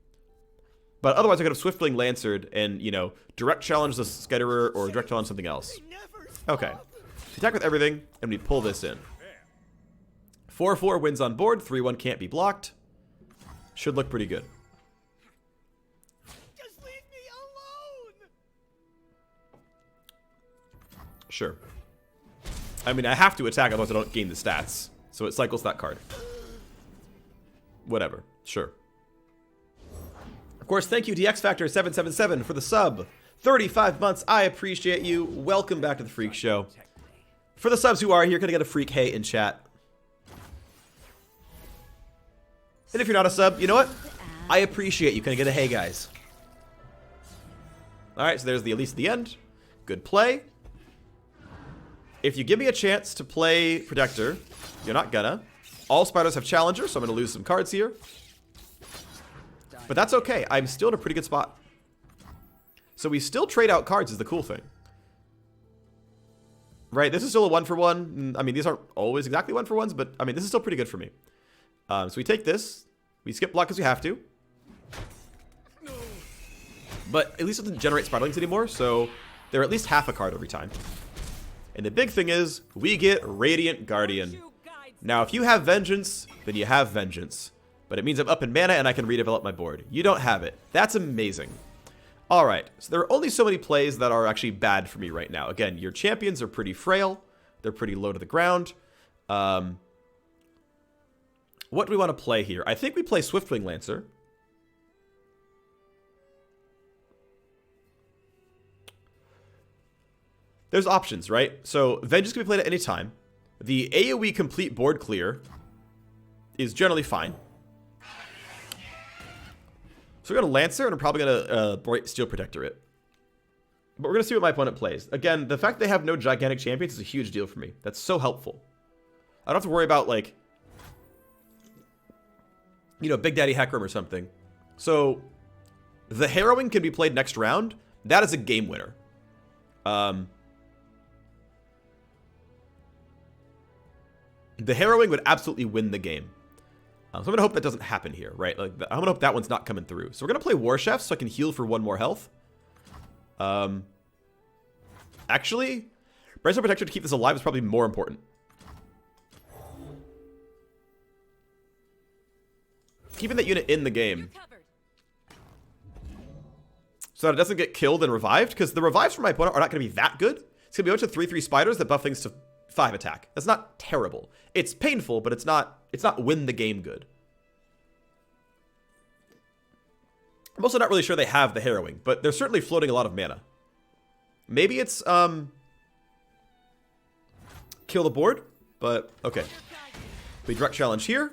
But otherwise I could have Swiftwing Lancered and, you know, direct challenge the Skitterer or direct challenge something else. Okay. Attack with everything, and we pull this in. 4-4 wins on board, 3-1 can't be blocked. Should look pretty good. Just leave me alone! Sure. I mean, I have to attack, otherwise I don't gain the stats. So it cycles that card. Whatever. Sure. Of course, thank you DXFactor777 for the sub. 35 months. I appreciate you. Welcome back to the Phreak Show. For the subs who are here, gonna get a Phreak hey in chat. And if you're not a sub, you know what? I appreciate you. Can I get a hey, guys? Alright, so there's the Elise at the end. Good play. If you give me a chance to play Protector, you're not gonna. All spiders have Challenger, so I'm gonna lose some cards here. But that's okay. I'm still in a pretty good spot. So we still trade out cards is the cool thing. Right, this is still a 1-for-1. I mean, these aren't always exactly 1-for-1s, but I mean, this is still pretty good for me. So we take this. We skip block because we have to. But at least it doesn't generate Spiderlings anymore, so they're at least half a card every time. And the big thing is, we get Radiant Guardian. Now, if you have Vengeance, then you have Vengeance. But it means I'm up in mana and I can redevelop my board. You don't have it. That's amazing. Alright, so there are only so many plays that are actually bad for me right now. Again, your champions are pretty frail. They're pretty low to the ground. What do we want to play here? I think we play Swiftwing Lancer. There's options, right? So Vengeance can be played at any time. The AoE complete board clear is generally fine. So we're going to Lancer, and I'm probably going to Steel Protector it. But we're going to see what my opponent plays. Again, the fact they have no gigantic champions is a huge deal for me. That's so helpful. I don't have to worry about, like, you know, Big Daddy Hecarim or something. So the Harrowing can be played next round. That is a game winner. The Harrowing would absolutely win the game. So I'm going to hope that doesn't happen here, right? Like, I'm going to hope that one's not coming through. So we're going to play War Chef so I can heal for 1 more health. Actually, Bracelet Protector to keep this alive is probably more important. Keeping that unit in the game so that it doesn't get killed and revived, because the revives from my opponent are not going to be that good. It's going to be a bunch of 3/3 spiders that buff things to 5 attack. That's not terrible. It's painful, but it's not win the game good. I'm also not really sure they have the Harrowing, but they're certainly floating a lot of mana. Maybe it's kill the board, but okay. We direct challenge here.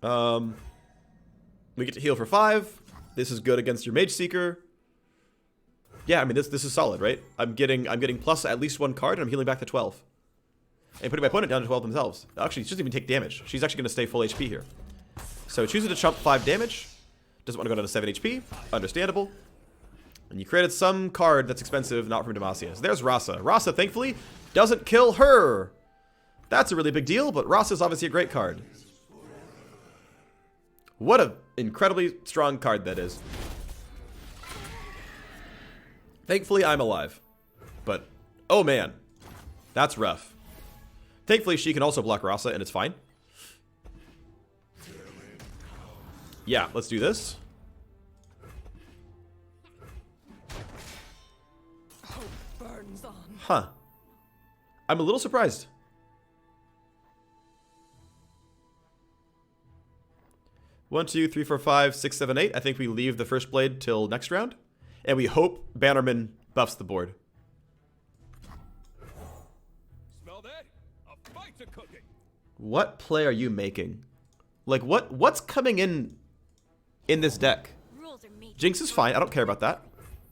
We get to heal for 5. This is good against your Mage Seeker. Yeah, I mean this is solid, right? I'm getting plus at least 1 card, and I'm healing back to 12. And putting my opponent down to 12 themselves. Actually, she doesn't even take damage. She's actually going to stay full HP here. So choosing to chump 5 damage. Doesn't want to go down to 7 HP. Understandable. And you created some card that's expensive, not from Demacia. So there's Rasa. Rasa, thankfully, doesn't kill her. That's a really big deal, but Rasa's obviously a great card. What an incredibly strong card that is. Thankfully, I'm alive. But, oh man. That's rough. Thankfully, she can also block Rasa, and it's fine. Yeah, let's do this. Hope burns on. Huh. I'm a little surprised. One, two, three, four, five, six, seven, 8. I think we leave the first blade till next round. And we hope Bannerman buffs the board. Smell that? A fight's a cooking. What play are you making? Like, what's coming in this deck? Rules are made. Jinx is fine. I don't care about that.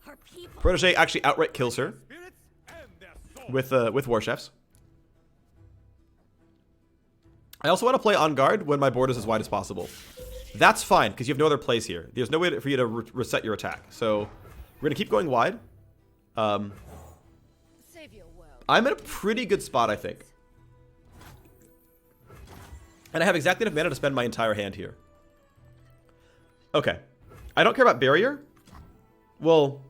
Her people. Protege actually outright kills her Spirits and their souls. with War Chefs. I also want to play on guard when my board is as wide as possible. That's fine, because you have no other plays here. There's no way for you to reset your attack. So we're going to keep going wide. Save your world. I'm in a pretty good spot, I think. And I have exactly enough mana to spend my entire hand here. Okay. I don't care about barrier. Well,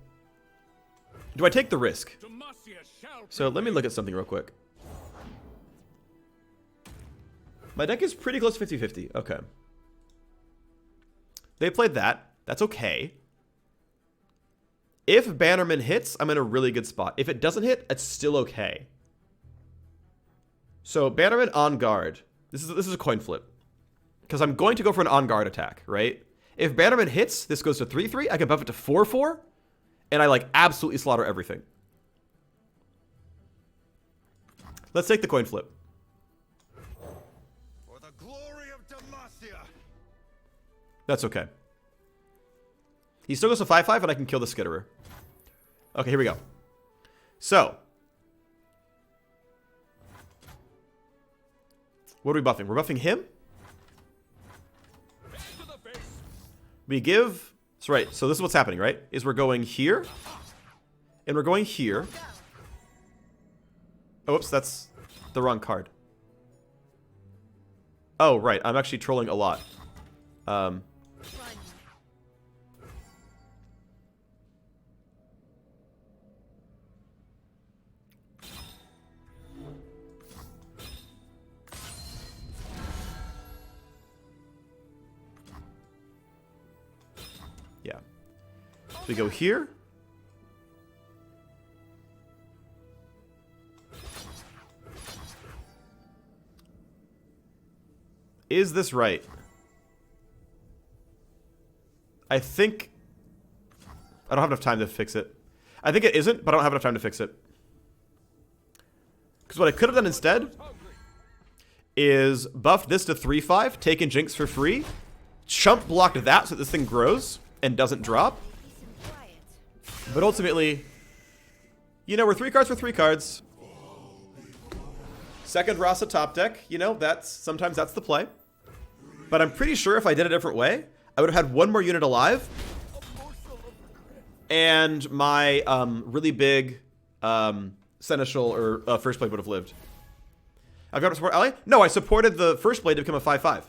do I take the risk? Demacia shall So let me look at something real quick. My deck is pretty close to 50-50. Okay. They played that. That's okay. If Bannerman hits, I'm in a really good spot. If it doesn't hit, it's still okay. So Bannerman on guard. This is a coin flip. Because I'm going to go for an on guard attack, right? If Bannerman hits, this goes to 3/3. I can buff it to 4/4. And I like absolutely slaughter everything. Let's take the coin flip. For the glory of Demacia. That's okay. He still goes to 5/5, and I can kill the Skitterer. Okay, here we go. So. What are we buffing? We're buffing him? to the face. We give... That's right. So this is what's happening, right? Is we're going here. And we're going here. Oh, oops, that's the wrong card. Oh, right. I'm actually trolling a lot. Yeah. So we go here. Is this right? I think... I don't have enough time to fix it. I think it isn't, but I don't have enough time to fix it. Because what I could have done instead is buff this to 3/5, taken Jinx for free, chump blocked that so that this thing grows and doesn't drop. But ultimately, you know, we're 3 cards for 3 cards. Second Rasa top deck, you know, sometimes that's the play. But I'm pretty sure if I did it a different way, I would have had 1 more unit alive. And my really big Seneschal or First Blade would have lived. I've got to support ally? No, I supported the First Blade to become a 5/5.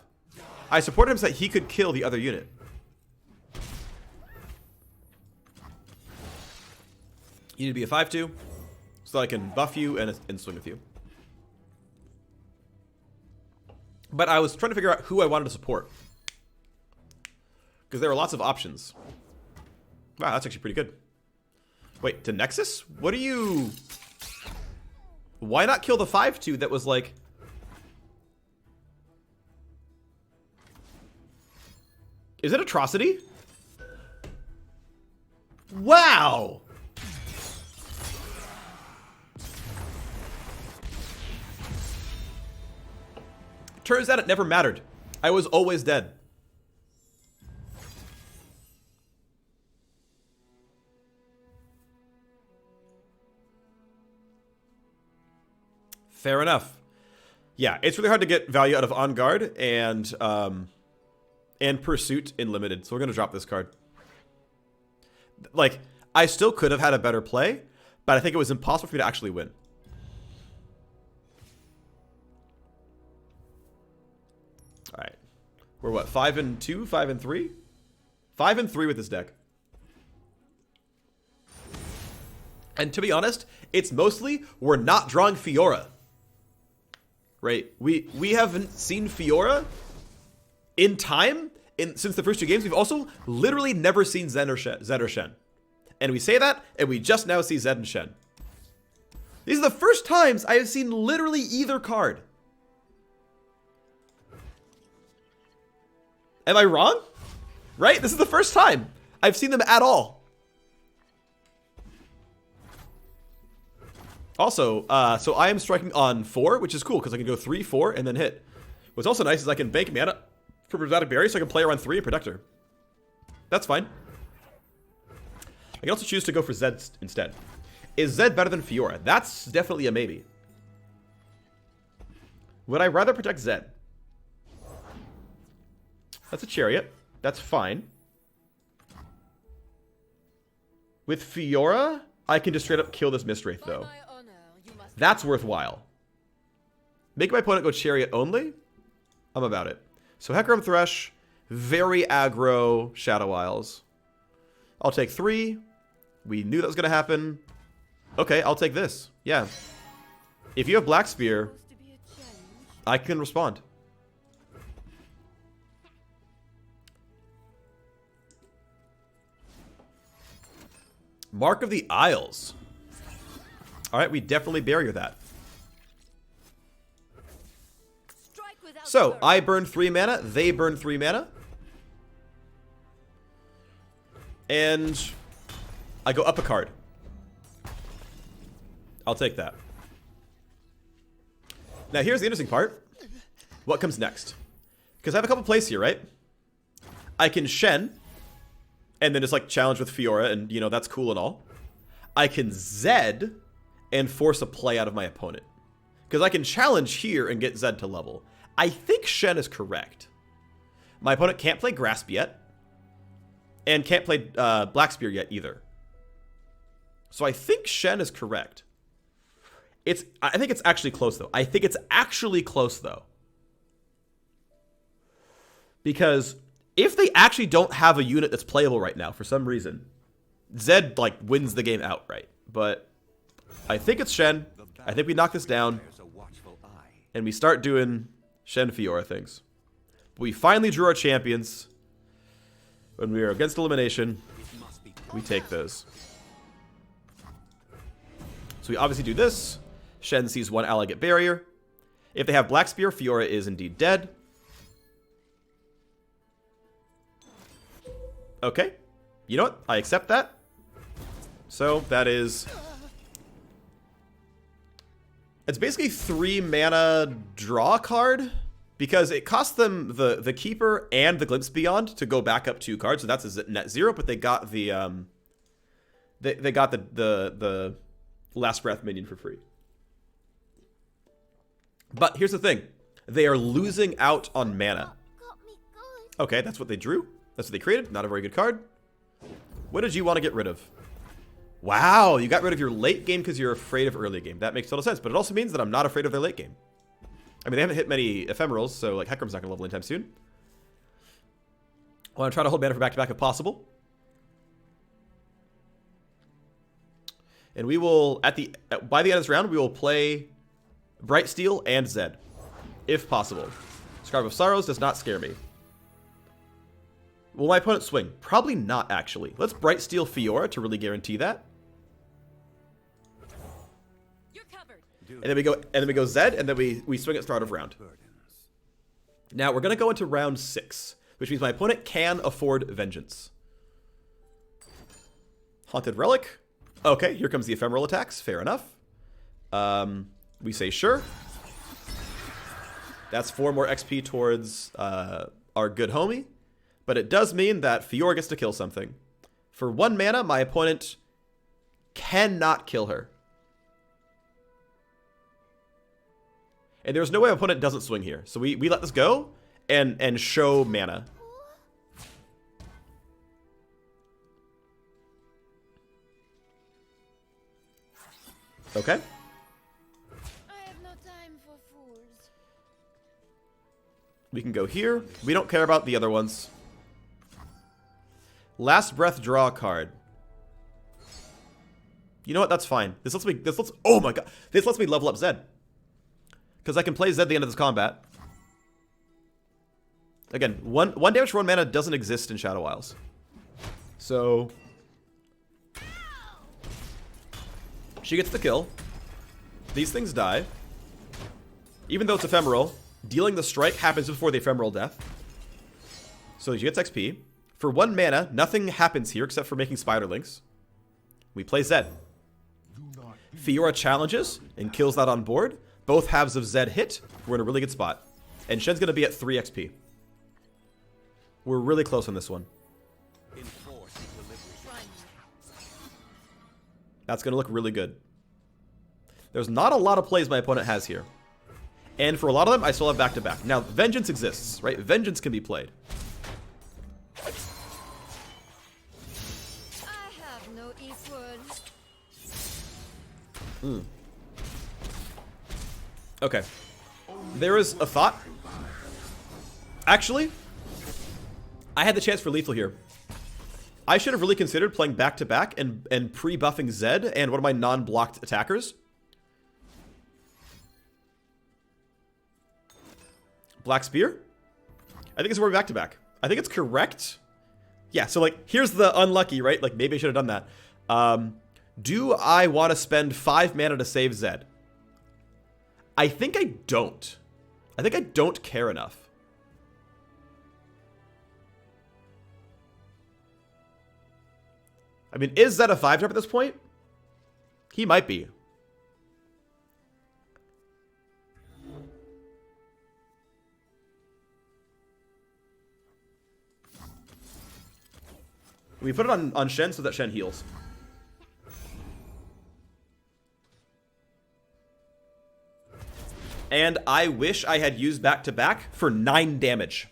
I supported him so that he could kill the other unit. You need to be a 5/2 so I can buff you and swing with you. But I was trying to figure out who I wanted to support. Because there were lots of options. Wow, that's actually pretty good. Wait, to Nexus? What are you... Why not kill the 5/2 that was like... Is it Atrocity? Wow! Turns out it never mattered. I was always dead. Fair enough. Yeah, it's really hard to get value out of On Guard and Pursuit in Limited, so we're gonna drop this card. Like, I still could have had a better play, but I think it was impossible for me to actually win. All right, we're what, 5-2, 5-3, 5-3 with this deck. And to be honest, it's mostly we're not drawing Fiora. Right, we haven't seen Fiora in time since the first 2 games. We've also literally never seen Zed or Shen. And we say that, and we just now see Zed and Shen. These are the first times I have seen literally either card. Am I wrong? Right? This is the first time I've seen them at all. Also, so I am striking on 4, which is cool because I can go 3, 4, and then hit. What's also nice is I can bank mana for Prismatic Berry so I can play around 3 and protect her. That's fine. I can also choose to go for Zed instead. Is Zed better than Fiora? That's definitely a maybe. Would I rather protect Zed? That's a Chariot. That's fine. With Fiora, I can just straight up kill this Mistwraith though. That's worthwhile. Make my opponent go Chariot only? I'm about it. So Hecarim Thresh, very aggro Shadow Isles. I'll take 3. We knew that was going to happen. Okay, I'll take this. Yeah. If you have Black Spear, I can respond. Mark of the Isles. Alright, we definitely barrier that. So, I burn 3 mana, they burn 3 mana. And I go up a card. I'll take that. Now here's the interesting part. What comes next? Because I have a couple plays here, right? I can Shen, and then just like challenge with Fiora, and you know, that's cool and all. I can Zed and force a play out of my opponent. Because I can challenge here and get Zed to level. I think Shen is correct. My opponent can't play Grasp yet. And can't play Black Spear yet either. So I think Shen is correct. I think it's actually close though. I think it's actually close though. Because if they actually don't have a unit that's playable right now for some reason, Zed like wins the game outright. But I think it's Shen. I think we knock this down. And we start doing Shen Fiora things. But we finally drew our champions. When we are against elimination, we take those. So we obviously do this. Shen sees one ally get barrier. If they have Black Spear, Fiora is indeed dead. Okay. You know what? I accept that. So that is... It's basically 3 mana draw card. Because it cost them the Keeper and the Glimpse Beyond to go back up 2 cards. So that's a net 0, but they got the they got the Last Breath minion for free. But here's the thing. They are losing out on mana. Okay, that's what they drew. That's what they created. Not a very good card. What did you want to get rid of? Wow, you got rid of your late game because you're afraid of early game. That makes total sense, but it also means that I'm not afraid of their late game. I mean, they haven't hit many ephemerals, so like Hecarim's not going to level anytime soon. I want to try to hold mana for back-to-back if possible. And we will, by the end of this round, we will play Bright Steel and Zed, if possible. Scarf of Sorrows does not scare me. Will my opponent swing? Probably not, actually. Let's Bright Steel Fiora to really guarantee that. And then we go Zed, and then we swing at start of round. Now we're gonna go into round 6, which means my opponent can afford Vengeance. Haunted Relic. Okay, here comes the ephemeral attacks. Fair enough. We say sure. That's 4 more XP towards our good homie, but it does mean that Fiora gets to kill something. For 1 mana, my opponent cannot kill her. And there's no way my opponent doesn't swing here. So we let this go and show mana. Okay. I have no time for fools. We can go here. We don't care about the other ones. Last Breath draw card. You know what? That's fine. Oh my god. This lets me level up Zed. Because I can play Zed at the end of this combat. Again, one damage for 1 mana doesn't exist in Shadow Isles. So she gets the kill. These things die. Even though it's ephemeral, dealing the strike happens before the ephemeral death. So she gets XP. For 1 mana, nothing happens here except for making Spiderlinks. We play Zed. Fiora challenges and kills that on board. Both halves of Zed hit. We're in a really good spot. And Shen's going to be at 3 XP. We're really close on this one. That's going to look really good. There's not a lot of plays my opponent has here. And for a lot of them, I still have back-to-back. Now, Vengeance exists, right? Vengeance can be played. I have no equals. Okay. There is a thought. Actually, I had the chance for lethal here. I should have really considered playing back-to-back and pre-buffing Zed and one of my non-blocked attackers. Black Spear? I think it's more back-to-back. I think it's correct. Yeah, so like, here's the unlucky, right? Like, maybe I should have done that. Do I want to spend 5 mana to save Zed? I think I don't. I think I don't care enough. I mean, is Zed a 5-drop at this point? He might be. We put it on Shen so that Shen heals. And I wish I had used back-to-back for 9 damage.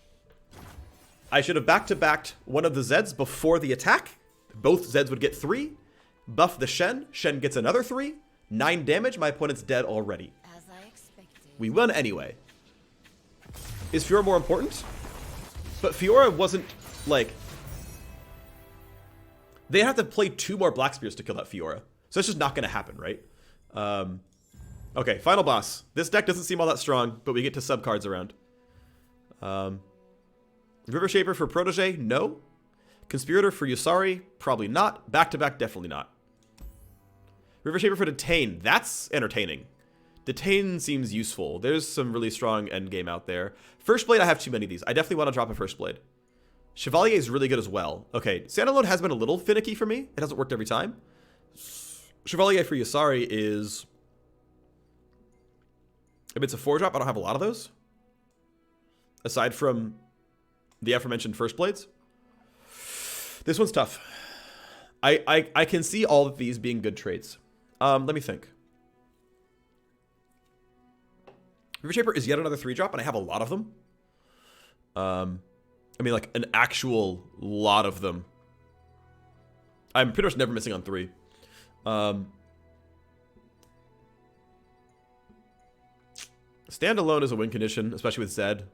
I should have back-to-backed one of the Zeds before the attack. Both Zeds would get 3. Buff the Shen. Shen gets another 3. 9 damage. My opponent's dead already. As I expected. We won anyway. Is Fiora more important? But Fiora wasn't, like... They have to play 2 more Black Spears to kill that Fiora. So it's just not going to happen, right? Okay, final boss. This deck doesn't seem all that strong, but we get to sub-cards around. River Shaper for Protege? No. Conspirator for Yusari, probably not. Back-to-back, definitely not. River Shaper for Detain, that's entertaining. Detain seems useful. There's some really strong endgame out there. First Blade, I have too many of these. I definitely want to drop a First Blade. Chevalier is really good as well. Okay, Standalone has been a little finicky for me. It hasn't worked every time. Chevalier for Yusari is... If it's a 4-drop, I don't have a lot of those. Aside from the aforementioned First Blades. This one's tough. I can see all of these being good trades. Let me think. River Shaper is yet another 3-drop, and I have a lot of them. I mean, like, an actual lot of them. I'm pretty much never missing on 3. Standalone is a win condition, especially with Zed.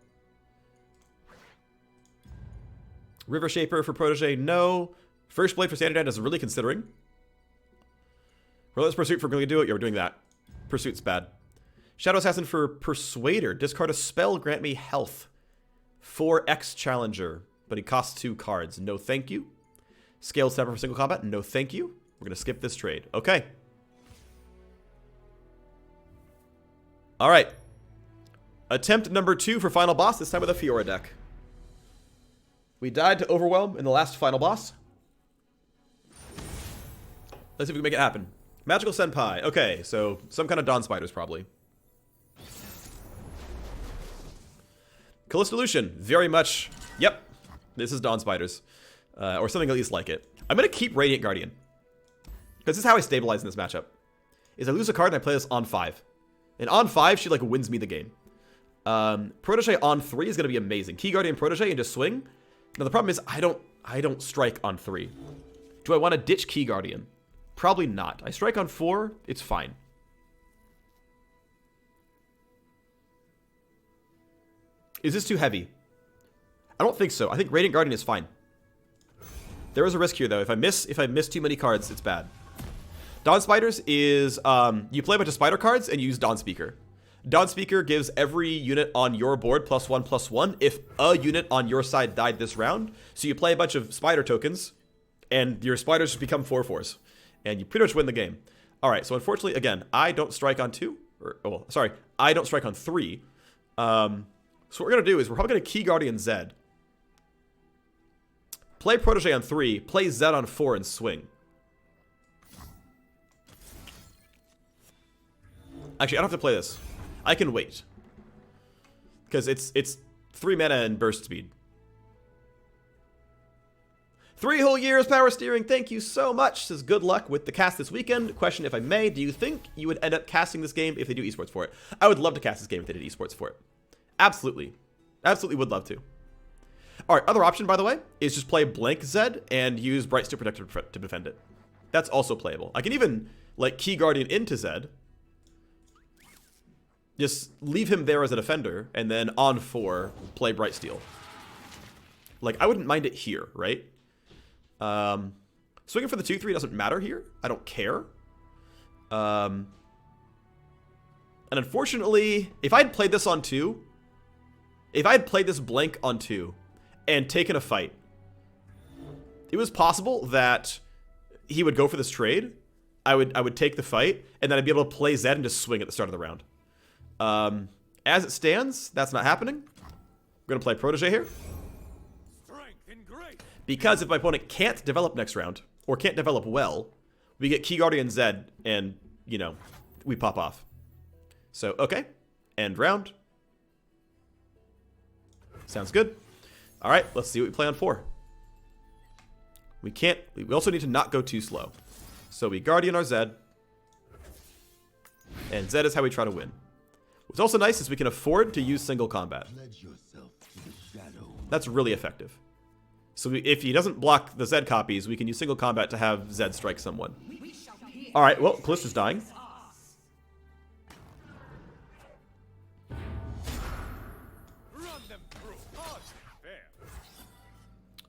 River Shaper for Protege, no. First Blade for Standard is really considering. Relentless Pursuit for going to do it. Yeah, we're doing that. Pursuit's bad. Shadow Assassin for Persuader. Discard a spell, grant me health. 4X Challenger, but he costs 2 cards. No thank you. Scaled Stepper for single combat. No thank you. We're going to skip this trade. Okay. All right. Attempt number 2 for final boss, this time with a Fiora deck. We died to Overwhelm in the last final boss. Let's see if we can make it happen. Magical Senpai. Okay, so some kind of Dawn Spiders probably. Callistolution. Very much. Yep. This is Dawn Spiders. Or something at least like it. I'm going to keep Radiant Guardian. Because this is how I stabilize in this matchup. Is I lose a card and I play this on 5. And on 5, she like wins me the game. Protege on 3 is going to be amazing. Key Guardian Protege and just swing. Now the problem is I don't strike on 3. Do I want to ditch Key Guardian? Probably not. I strike on 4, it's fine. Is this too heavy? I don't think so. I think Radiant Guardian is fine. There is a risk here though. If I miss too many cards, it's bad. Dawn Spiders is you play a bunch of spider cards and you use Dawn Speaker. Dawn Speaker gives every unit on your board +1/+1 if a unit on your side died this round. So you play a bunch of spider tokens and your spiders just become 4/4s. And you pretty much win the game. All right, so unfortunately, again, I don't strike on 2. I don't strike on 3. So what we're going to do is we're probably going to Key Guardian Zed. Play Protege on 3, play Zed on 4, and swing. Actually, I don't have to play this. I can wait. Because it's 3 mana and burst speed. 3 whole years power steering. Thank you so much. Says good luck with the cast this weekend. Question, if I may, do you think you would end up casting this game if they do esports for it? I would love to cast this game if they did esports for it. Absolutely. Absolutely would love to. All right, other option, by the way, is just play blank Zed and use Bright Steel Protector to defend it. That's also playable. I can even, like, Key Guardian into Zed. Just leave him there as a defender, and then on 4, play Bright Steel. Like, I wouldn't mind it here, right? Swinging for the 2/3 doesn't matter here. I don't care. And unfortunately, if I had played this on 2, if I had played this blank on 2 and taken a fight, it was possible that he would go for this trade. I would take the fight, and then I'd be able to play Zed and just swing at the start of the round. As it stands, that's not happening. We're going to play Protege here. Because if my opponent can't develop next round, or can't develop well, we get Key Guardian Zed, and, you know, we pop off. So, okay. End round. Sounds good. All right, let's see what we play on 4. We also need to not go too slow. So we Guardian our Zed. And Zed is how we try to win. What's also nice is we can afford to use single combat. That's really effective. So if he doesn't block the Zed copies, we can use single combat to have Zed strike someone. All right, well, Callista's dying.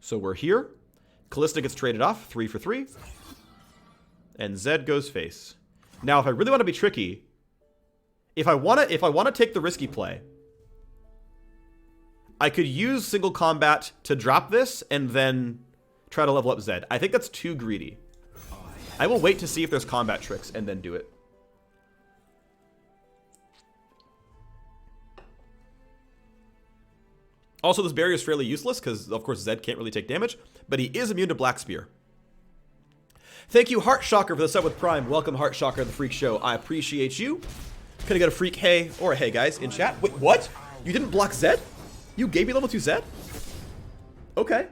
So we're here. Callista gets traded off, 3 for 3. And Zed goes face. Now, if I really want to be tricky, if I want to take the risky play, I could use single combat to drop this and then try to level up Zed. I think that's too greedy. I will wait to see if there's combat tricks and then do it. Also, this barrier is fairly useless because, of course, Zed can't really take damage, but he is immune to Black Spear. Thank you, Heart Shocker, for the sub with Prime. Welcome, Heart Shocker, the Phreak Show. I appreciate you. Could I get a Phreak hey or a hey, guys, in chat? Wait, what? You didn't block Zed? You gave me level 2 Zed? Okay.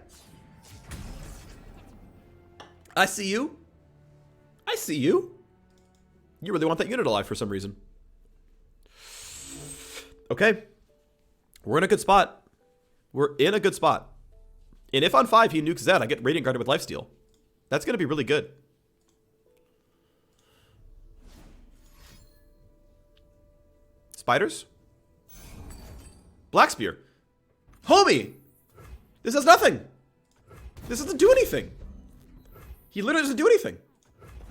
I see you. I see you. You really want that unit alive for some reason. Okay. We're in a good spot. We're in a good spot. And if on 5 he nukes Zed, I get Radiant Guarded with Lifesteal. That's going to be really good. Spiders? Black Spear. Homie! This does nothing! This doesn't do anything! He literally doesn't do anything.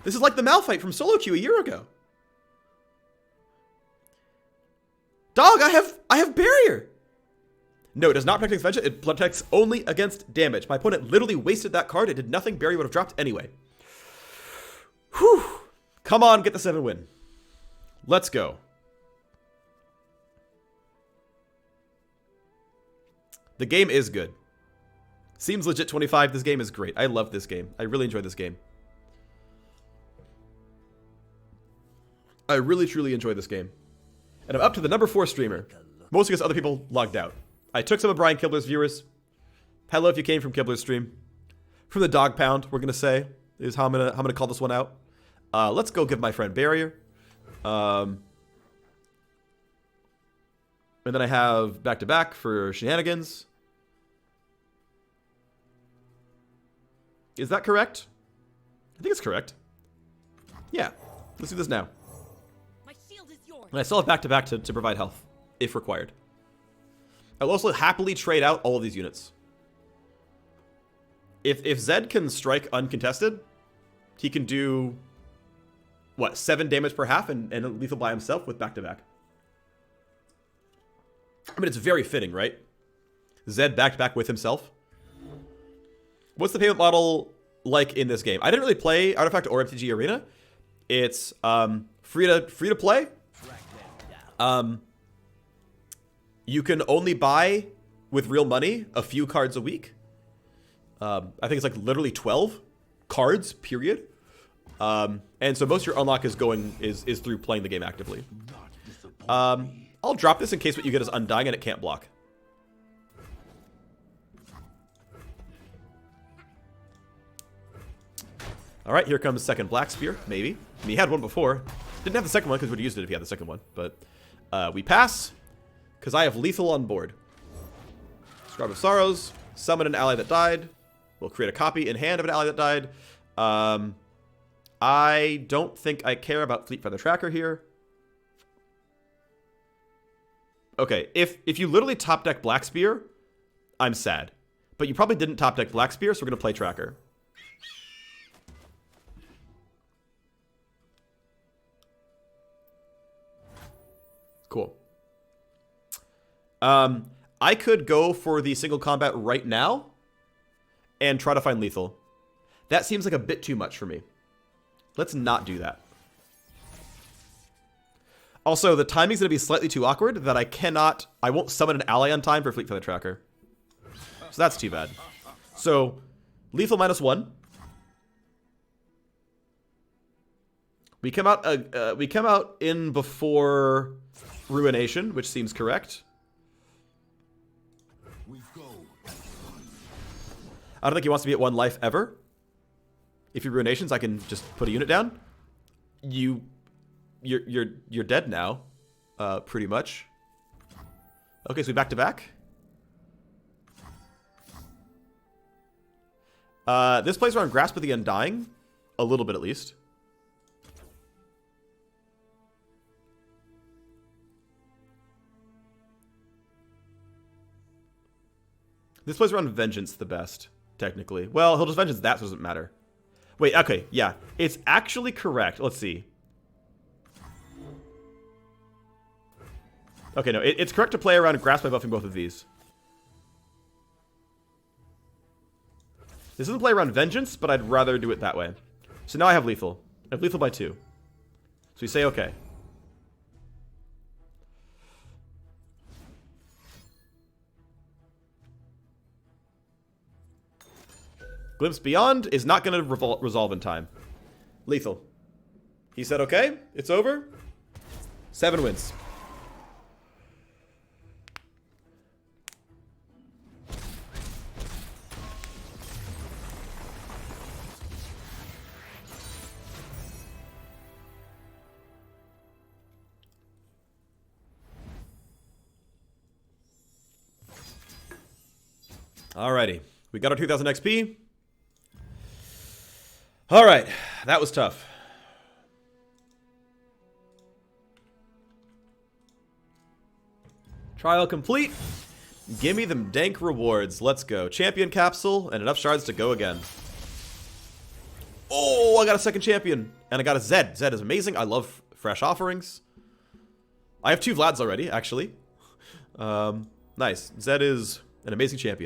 This is like the Malphite from solo queue a year ago. Dog, I have barrier! No, it does not protect against vengeance. It protects only against damage. My opponent literally wasted that card. It did nothing. Barrier would have dropped anyway. Whew. Come on, get the 7 win. Let's go. The game is good. Seems legit 25. This game is great. I love this game. I really enjoy this game. I really, truly enjoy this game. And I'm up to the number 4 streamer. Mostly because other people logged out. I took some of Brian Kibler's viewers. Hello if you came from Kibler's stream. From the dog pound, we're gonna say, is how I'm gonna call this one out. Let's go give my friend barrier. And then I have back-to-back for shenanigans. Is that correct? I think it's correct. Yeah, let's do this now. My shield is yours. And I still have back-to-back to provide health, if required. I'll also happily trade out all of these units. If Zed can strike uncontested, he can do, what, 7 damage per half and lethal by himself with back-to-back. I mean, it's very fitting, right? Zed back-to-back with himself. What's the payment model like in this game? I didn't really play Artifact or MTG Arena. It's free to play. You can only buy with real money a few cards a week. I think it's like literally 12 cards, period. And so most of your unlock is through playing the game actively. I'll drop this in case what you get is Undying and it can't block. All right, here comes second Black Spear, maybe. I mean, he had one before. Didn't have the second one because we would have used it if he had the second one. But we pass because I have lethal on board. Scribe of Sorrows, summon an ally that died. We'll create a copy in hand of an ally that died. I don't think I care about Fleet Feather Tracker here. Okay, if you literally top deck Black Spear, I'm sad. But you probably didn't top deck Black Spear, so we're going to play Tracker. Cool. I could go for the single combat right now and try to find lethal. That seems like a bit too much for me. Let's not do that. Also, the timing's going to be slightly too awkward that I won't summon an ally on time for Fleet Feather Tracker. So that's too bad. So, lethal -1. We come out in before Ruination, which seems correct. I don't think he wants to be at 1 life ever. If you Ruinations, I can just put a unit down. You're dead now, pretty much. Okay, so we back to back. This plays around Grasp of the Undying, a little bit at least. This plays around Vengeance the best, technically. Well, he'll just Vengeance that, so it doesn't matter. Wait, okay, yeah. It's actually correct. Let's see. Okay, no, it's correct to play around Grasp by buffing both of these. This isn't play around Vengeance, but I'd rather do it that way. So now I have lethal. I have lethal by 2. So we say okay. Glimpse Beyond is not going to resolve in time. Lethal. He said okay. It's over. 7 wins. Alrighty. We got our 2000 XP. Alright. That was tough. Trial complete. Give me them dank rewards. Let's go. Champion capsule and enough shards to go again. Oh, I got a second champion. And I got a Zed. Zed is amazing. I love fresh offerings. I have 2 Vlads already, actually. Nice. Zed is an amazing champion.